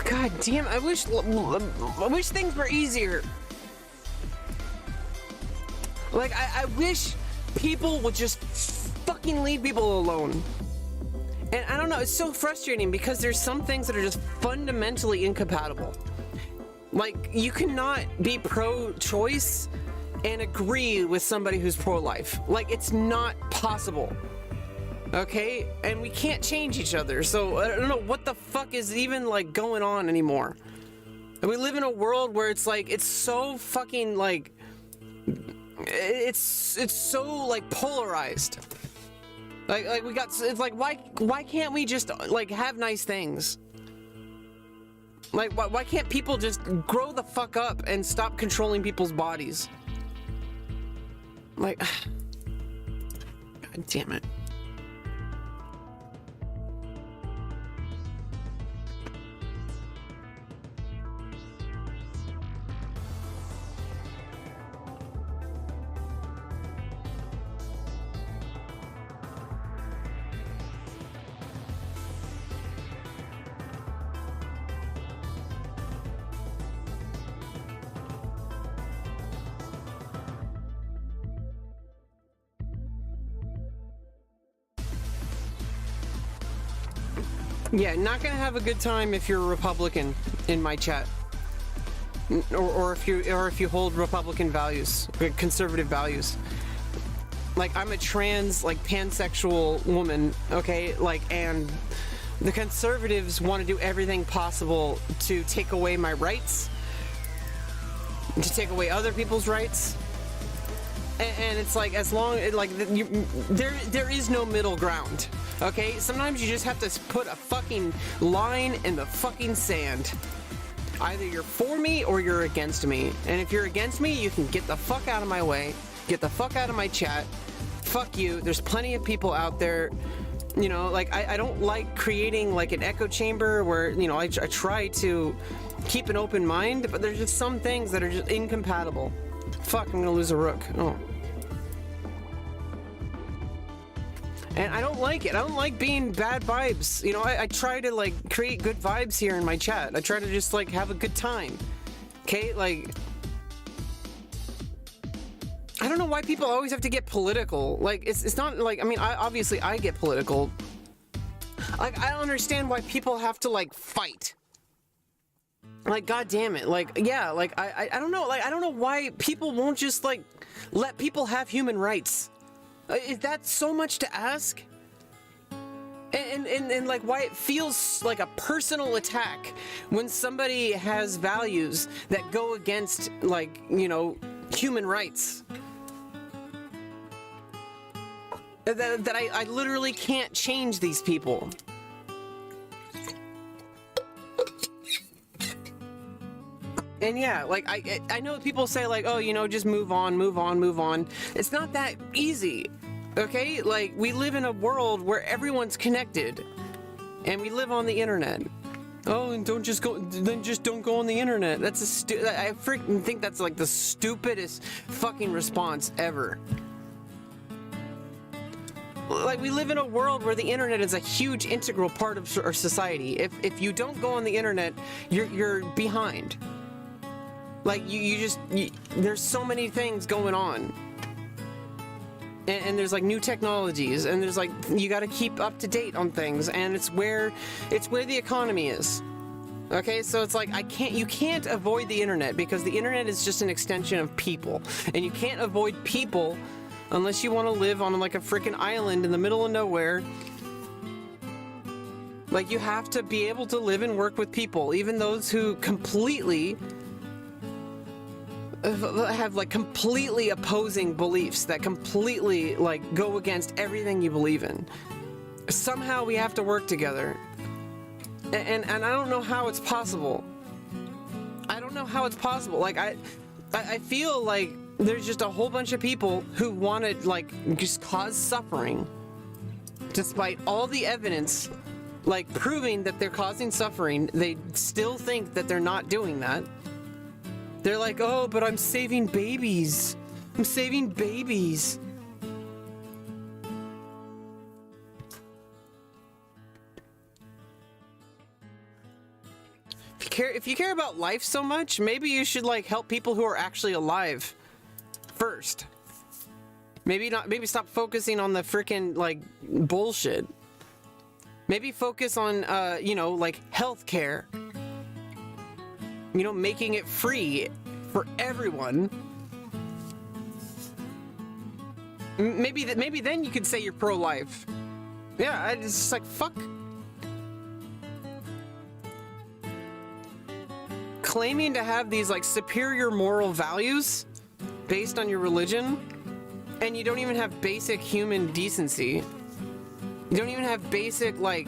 God damn, I wish things were easier. Like, I wish people would just fucking leave people alone. And I don't know, it's so frustrating because there's some things that are just fundamentally incompatible. Like, you cannot be pro-choice and agree with somebody who's pro-life. Like, it's not possible. Okay? And we can't change each other, so I don't know what the fuck is even, like, going on anymore. And we live in a world where it's like, it's so fucking, like, it's so, like, polarized. Like we got, it's like, why can't we just, like, have nice things? Like, why can't people just grow the fuck up and stop controlling people's bodies? Like, God damn it. Yeah, not gonna have a good time if you're a Republican in my chat, or if you hold Republican values, conservative values. Like, I'm a trans, like, pansexual woman, okay? Like, and the conservatives want to do everything possible to take away my rights, to take away other people's rights, and it's like, as long like there is no middle ground. Okay, sometimes you just have to put a fucking line in the fucking sand. Either you're for me or you're against me. And if you're against me, you can get the fuck out of my way. Get the fuck out of my chat. Fuck you. There's plenty of people out there. You know, like, I don't like creating, like, an echo chamber where, you know, I try to keep an open mind, but there's just some things that are just incompatible. Fuck, I'm gonna lose a rook. Oh. And I don't like it. I don't like being bad vibes. You know, I try to, like, create good vibes here in my chat. I try to just, like, have a good time. Okay? Like, I don't know why people always have to get political. Like, it's not, like, I mean, obviously I get political. Like, I don't understand why people have to, like, fight. Like, god damn it. Like, yeah, like, I don't know. Like, I don't know why people won't just, like, let people have human rights. Is that so much to ask? And like, why it feels like a personal attack when somebody has values that go against, like, you know, human rights. That I literally can't change these people. And yeah, like, I know people say, like, oh, you know, just move on, move on, move on. It's not that easy, okay? Like, we live in a world where everyone's connected, and we live on the internet. Oh, and don't just go, then just don't go on the internet. That's I freaking think that's, like, the stupidest fucking response ever. Like, we live in a world where the internet is a huge integral part of our society. If you don't go on the internet, you're behind. Like, there's so many things going on. And there's, like, new technologies, and there's, like, you gotta keep up to date on things, and it's where the economy is. Okay, so it's like, you can't avoid the internet, because the internet is just an extension of people. And you can't avoid people unless you want to live on, like, a freaking island in the middle of nowhere. Like, you have to be able to live and work with people, even those who completely have, like, completely opposing beliefs that completely, like, go against everything you believe in. Somehow we have to work together. And I don't know how it's possible. I don't know how it's possible. Like, I feel like there's just a whole bunch of people who want to, like, just cause suffering, despite all the evidence, like, proving that they're causing suffering. They still think that they're not doing that. They're like, oh, but I'm saving babies. I'm saving babies. If you care about life so much, maybe you should, like, help people who are actually alive first. Maybe stop focusing on the freaking, like, bullshit. Maybe focus on, you know, like healthcare. You know, making it free for everyone. Maybe then you could say you're pro-life. Yeah, it's just like, fuck. Claiming to have these like superior moral values based on your religion, and you don't even have basic human decency. You don't even have basic like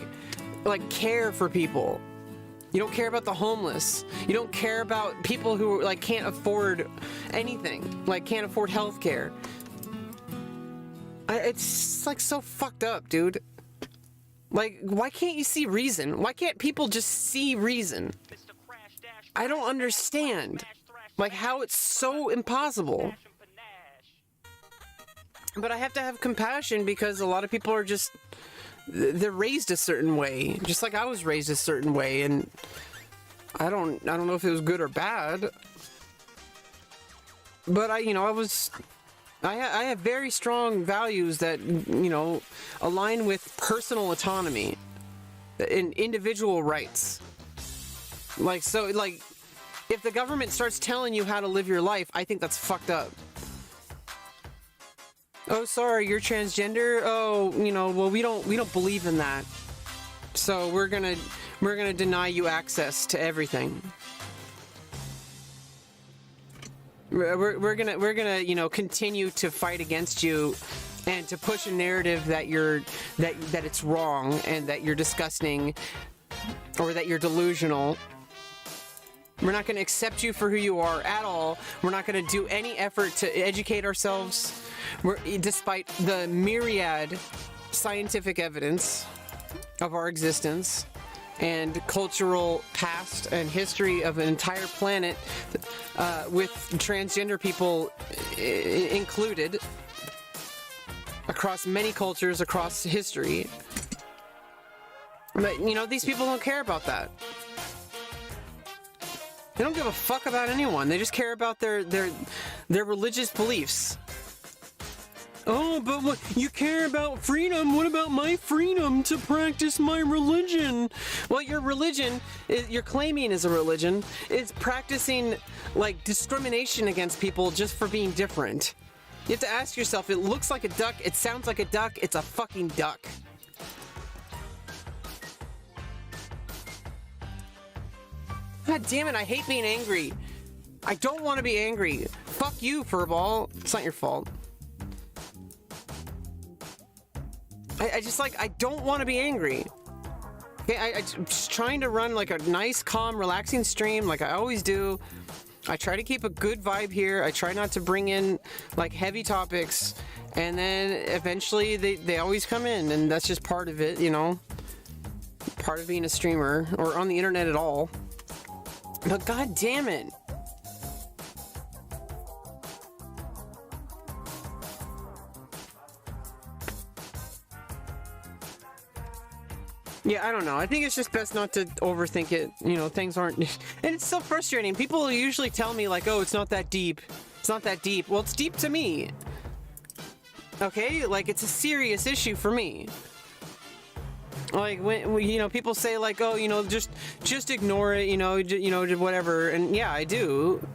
care for people. You don't care about the homeless. You don't care about people who like can't afford anything, like can't afford healthcare. It's like so fucked up, dude. Like, why can't you see reason? Why can't people just see reason? I don't understand, like, how it's so impossible. But I have to have compassion because a lot of people are just, they're raised a certain way, just like I was raised a certain way, and I don't know if it was good or bad. But I have very strong values that, you know, align with personal autonomy and individual rights. Like, so, like, if the government starts telling you how to live your life, I think that's fucked up. Oh, sorry, you're transgender? Oh, you know, well, we don't believe in that. So we're gonna deny you access to everything. We're gonna you know, continue to fight against you and to push a narrative that that it's wrong and that you're disgusting or that you're delusional. We're not going to accept you for who you are at all. We're not going to do any effort to educate ourselves. Despite the myriad scientific evidence of our existence and cultural past and history of an entire planet, with transgender people included, across many cultures, across history. But, you know, these people don't care about that. They don't give a fuck about anyone. They just care about their religious beliefs. Oh, but what, you care about freedom? What about my freedom to practice my religion? Well, your religion, you're claiming is a religion, is practicing, like, discrimination against people just for being different. You have to ask yourself, it looks like a duck, it sounds like a duck, it's a fucking duck. God damn it, I hate being angry. I don't want to be angry. Fuck you, Furball. It's not your fault. I just, like, I don't want to be angry. Okay, I'm just trying to run, like, a nice, calm, relaxing stream like I always do. I try to keep a good vibe here. I try not to bring in, like, heavy topics. And then eventually they always come in, and that's just part of it, you know? Part of being a streamer, or on the internet at all. But god damn it. Yeah, I don't know. I think it's just best not to overthink it. You know, things aren't... And it's so frustrating. People usually tell me, like, oh, it's not that deep. It's not that deep. Well, it's deep to me. Okay? Like, it's a serious issue for me. Like, when you know, people say, like, oh, you know, just ignore it, you know, whatever. And yeah, I do.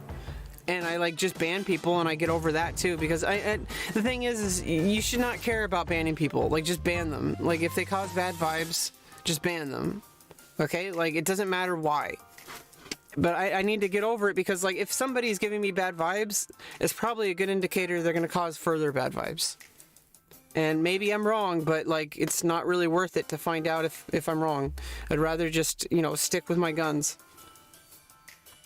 And I, like, just ban people, and I get over that too, because the thing is you should not care about banning people. Like, just ban them. Like, if they cause bad vibes, just ban them. Okay? Like, it doesn't matter why. But I need to get over it, because, like, if somebody's giving me bad vibes, it's probably a good indicator they're going to cause further bad vibes. And maybe I'm wrong, but, like, it's not really worth it to find out if I'm wrong. I'd rather just, you know, stick with my guns.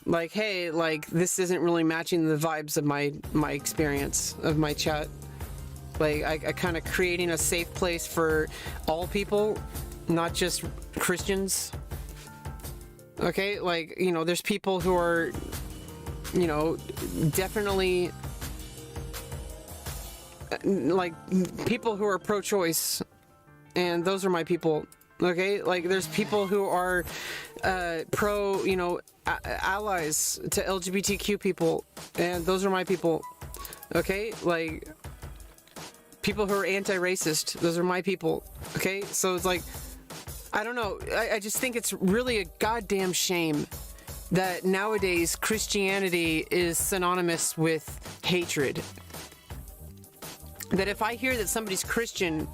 Like, hey, like, this isn't really matching the vibes of my experience, of my chat. Like, I kind of creating a safe place for all people, not just Christians. Okay, like, you know, there's people who are, you know, definitely... like, people who are pro-choice, and those are my people. Okay, like, there's people who are pro, you know, allies to LGBTQ people, and those are my people. Okay, like, people who are anti-racist, those are my people. Okay, so it's like, I don't know. I just think it's really a goddamn shame that nowadays Christianity is synonymous with hatred. That if I hear that somebody's Christian,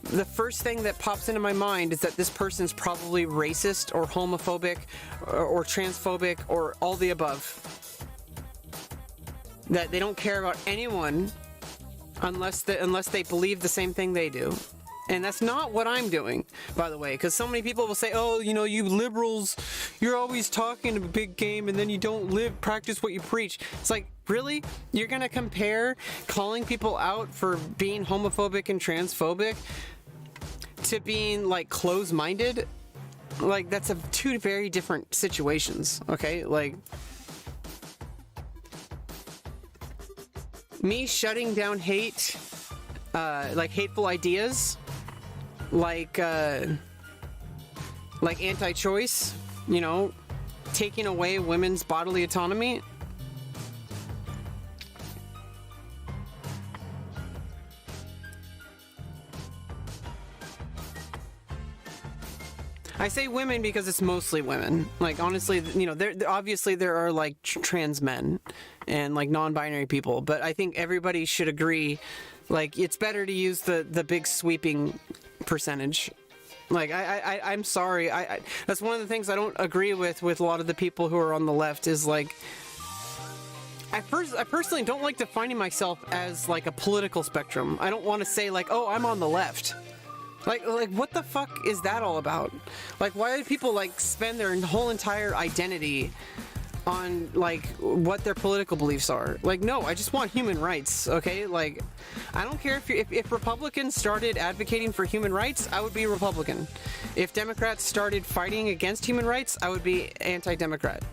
the first thing that pops into my mind is that this person's probably racist or homophobic or transphobic or all the above. That they don't care about anyone unless they believe the same thing they do. And that's not what I'm doing, by the way, because so many people will say, oh, you know, you liberals, you're always talking a big game and then you don't practice what you preach. It's like, really? You're going to compare calling people out for being homophobic and transphobic to being, like, closed-minded? Like, that's two very different situations, okay? Like, me shutting down hate, like hateful ideas, like anti-choice, you know, taking away women's bodily autonomy. I say women because it's mostly women. Like, honestly, you know, obviously there are like trans men and like non-binary people, but I think everybody should agree, like, it's better to use the big sweeping percentage. Like, I'm sorry, that's one of the things I don't agree with a lot of the people who are on the left is like, I personally don't like defining myself as like a political spectrum. I don't want to say like, oh, I'm on the left. Like what the fuck is that all about? Like, why do people like spend their whole entire identity on like what their political beliefs are? Like, no, I just want human rights, okay? Like, I don't care if Republicans started advocating for human rights, I would be a Republican. If Democrats started fighting against human rights, I would be anti-Democrat.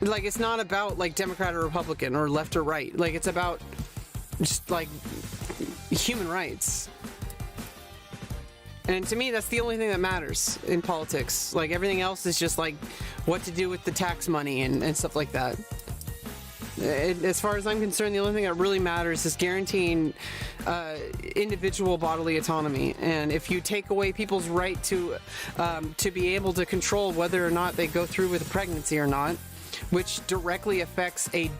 Like, it's not about like Democrat or Republican or left or right. Like, it's about just like human rights. And to me, that's the only thing that matters in politics. Like, everything else is just like what to do with the tax money and stuff like that. As far as I'm concerned, the only thing that really matters is guaranteeing individual bodily autonomy. And if you take away people's right to be able to control whether or not they go through with a pregnancy or not, which directly affects a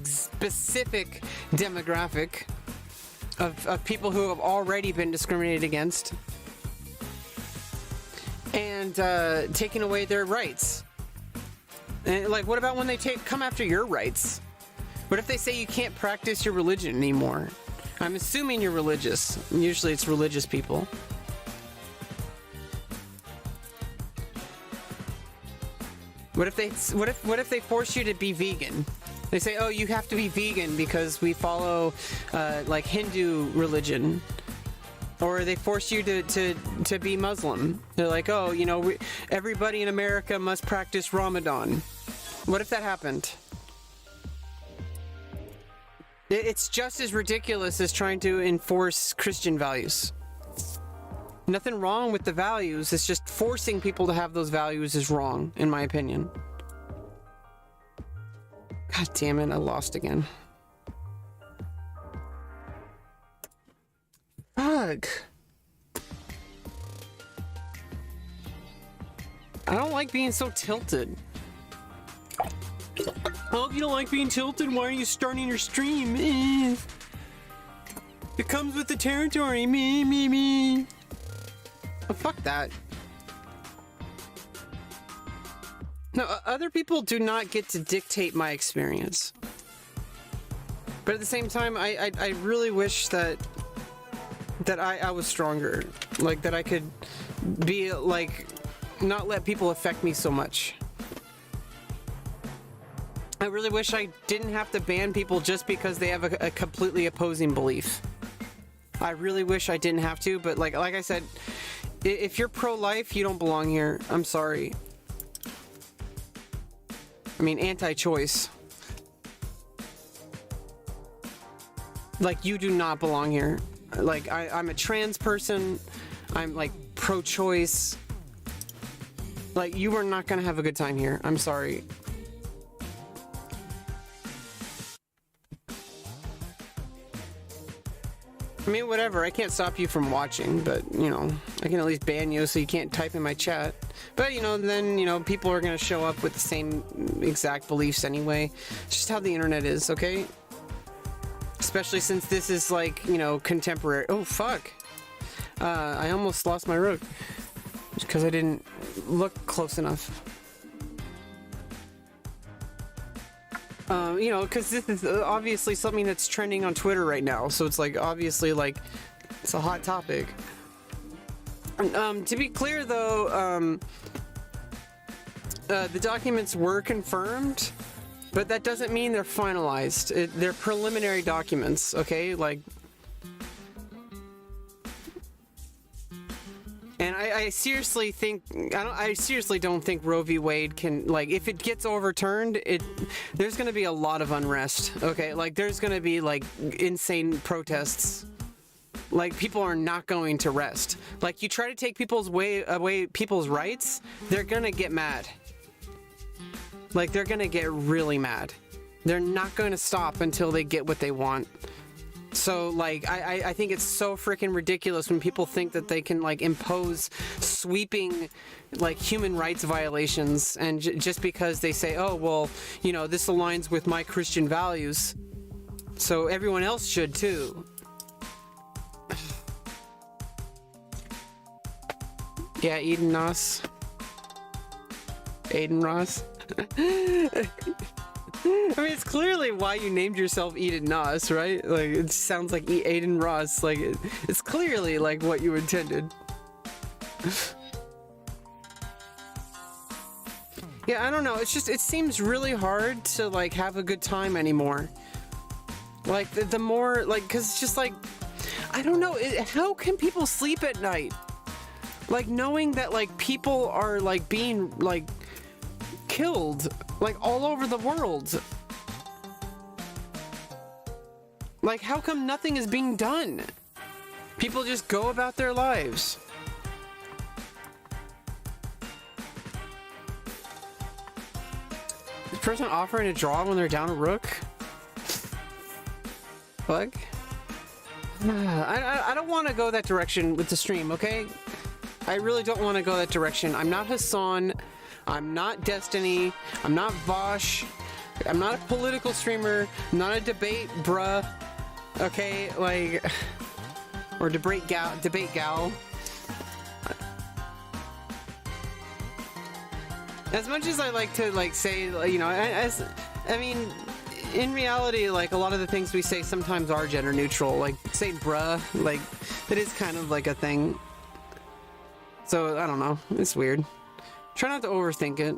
specific demographic of people who have already been discriminated against, and taking away their rights. And like, what about when they come after your rights? What if they say you can't practice your religion anymore? I'm assuming you're religious. Usually it's religious people. What if they force you to be vegan? They say, oh, you have to be vegan because we follow like Hindu religion. Or they force you to be Muslim. They're like, oh, you know, everybody in America must practice Ramadan. What if that happened? It's just as ridiculous as trying to enforce Christian values. Nothing wrong with the values, it's just forcing people to have those values is wrong, in my opinion. God damn it, I lost again. Fuck. I don't like being so tilted. Oh, if you don't like being tilted, why are you starting your stream? It comes with the territory. Me. Oh, fuck that. No, other people do not get to dictate my experience. But at the same time, I really wish that I was stronger. Like, that I could be, like, not let people affect me so much. I really wish I didn't have to ban people just because they have a completely opposing belief. I really wish I didn't have to, but like I said, if you're pro-life, you don't belong here. I'm sorry. I mean, anti-choice. Like, you do not belong here. Like, I'm a trans person. I'm, like, pro-choice. Like, you are not gonna have a good time here. I'm sorry. I mean, whatever. I can't stop you from watching, but, you know, I can at least ban you so you can't type in my chat. But, you know, then, you know, people are going to show up with the same exact beliefs anyway. It's just how the internet is, okay? Especially since this is, like, you know, contemporary. Oh, fuck. I almost lost my rook because I didn't look close enough. You know, because this is obviously something that's trending on Twitter right now, so it's like obviously like it's a hot topic. To be clear though, the documents were confirmed, but that doesn't mean they're finalized. They're preliminary documents, okay? Like, and I seriously think I seriously don't think Roe v. Wade can, like, if it gets overturned, there's gonna be a lot of unrest. Okay, like there's gonna be like insane protests. Like people are not going to rest. Like you try to take away people's rights, they're gonna get mad. Like they're gonna get really mad. They're not going to stop until they get what they want. So, like, I think it's so freaking ridiculous when people think that they can, like, impose sweeping, like, human rights violations, and just because they say, oh, well, you know, this aligns with my Christian values, so everyone else should, too. Yeah, Eden Ross. Aiden Ross. I mean, it's clearly why you named yourself Eden Nos, right? Like, it sounds like Aiden Ross. Like, it's clearly, like, what you intended. Yeah, I don't know. It's just, it seems really hard to, like, have a good time anymore. Like, the more, like, because it's just, like, I don't know. How can people sleep at night? Like, knowing that, like, people are, like, being, like, killed, like, all over the world. Like, how come nothing is being done? People just go about their lives. Is the person offering a draw when they're down a rook? Fuck. I don't want to go that direction with the stream, okay? I really don't want to go that direction. I'm not Hassan. I'm not Destiny. I'm not Vosh. I'm not a political streamer. I'm not a debate bruh. Okay, like, or debate gal. As much as I like to, like, say, you know, I mean, in reality, like, a lot of the things we say sometimes are gender neutral. Like, saying bruh, like, it is kind of like a thing. So, I don't know. It's weird. Try not to overthink it.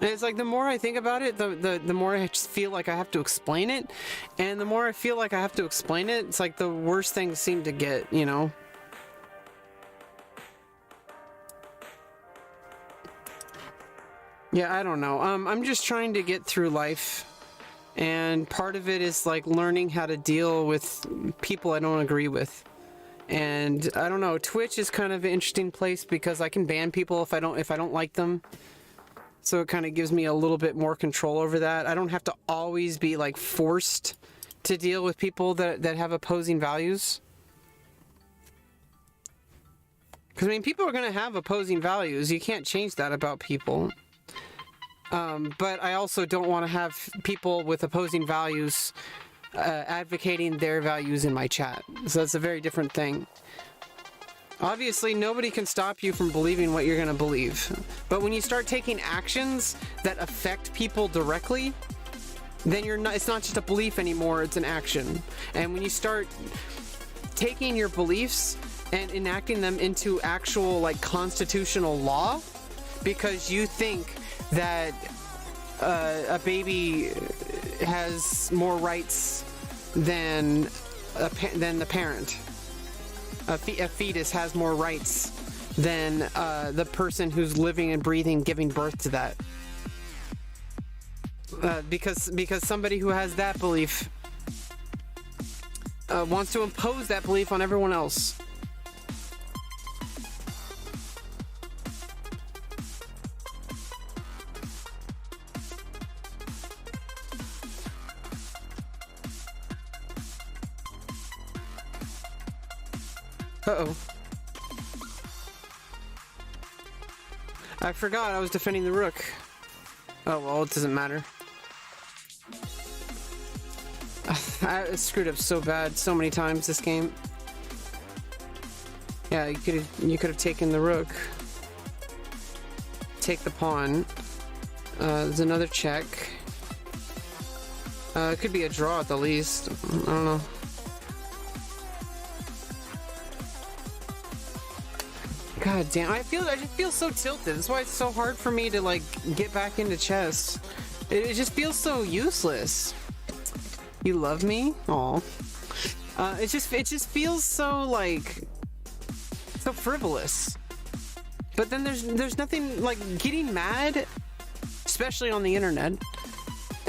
And it's like, the more I think about it, the more I just feel like I have to explain it. And the more I feel like I have to explain it, it's like the worse things seem to get, you know? Yeah, I don't know. I'm just trying to get through life. And part of it is, like, learning how to deal with people I don't agree with. And I don't know, Twitch is kind of an interesting place because I can ban people if I don't like them. So it kind of gives me a little bit more control over that. I don't have to always be, like, forced to deal with people that have opposing values. Because, I mean, people are going to have opposing values. You can't change that about people. But I also don't want to have people with opposing values advocating their values in my chat. So that's a very different thing. Obviously, nobody can stop you from believing what you're going to believe. But when you start taking actions that affect people directly, then it's not just a belief anymore, it's an action. And when you start taking your beliefs and enacting them into actual, like, constitutional law, because you think that a baby has more rights than the parent. A fetus has more rights than the person who's living and breathing, giving birth to that. Because somebody who has that belief wants to impose that belief on everyone else. Uh-oh. I forgot I was defending the rook. Oh, well, it doesn't matter. I screwed up so bad so many times this game. Yeah, you could have taken the rook. Take the pawn. There's another check. It could be a draw at the least. I don't know. God damn, I just feel so tilted. That's why it's so hard for me to like get back into chess. It just feels so useless. You love me? Aw. It just feels so like so frivolous. But then there's nothing like getting mad, especially on the internet.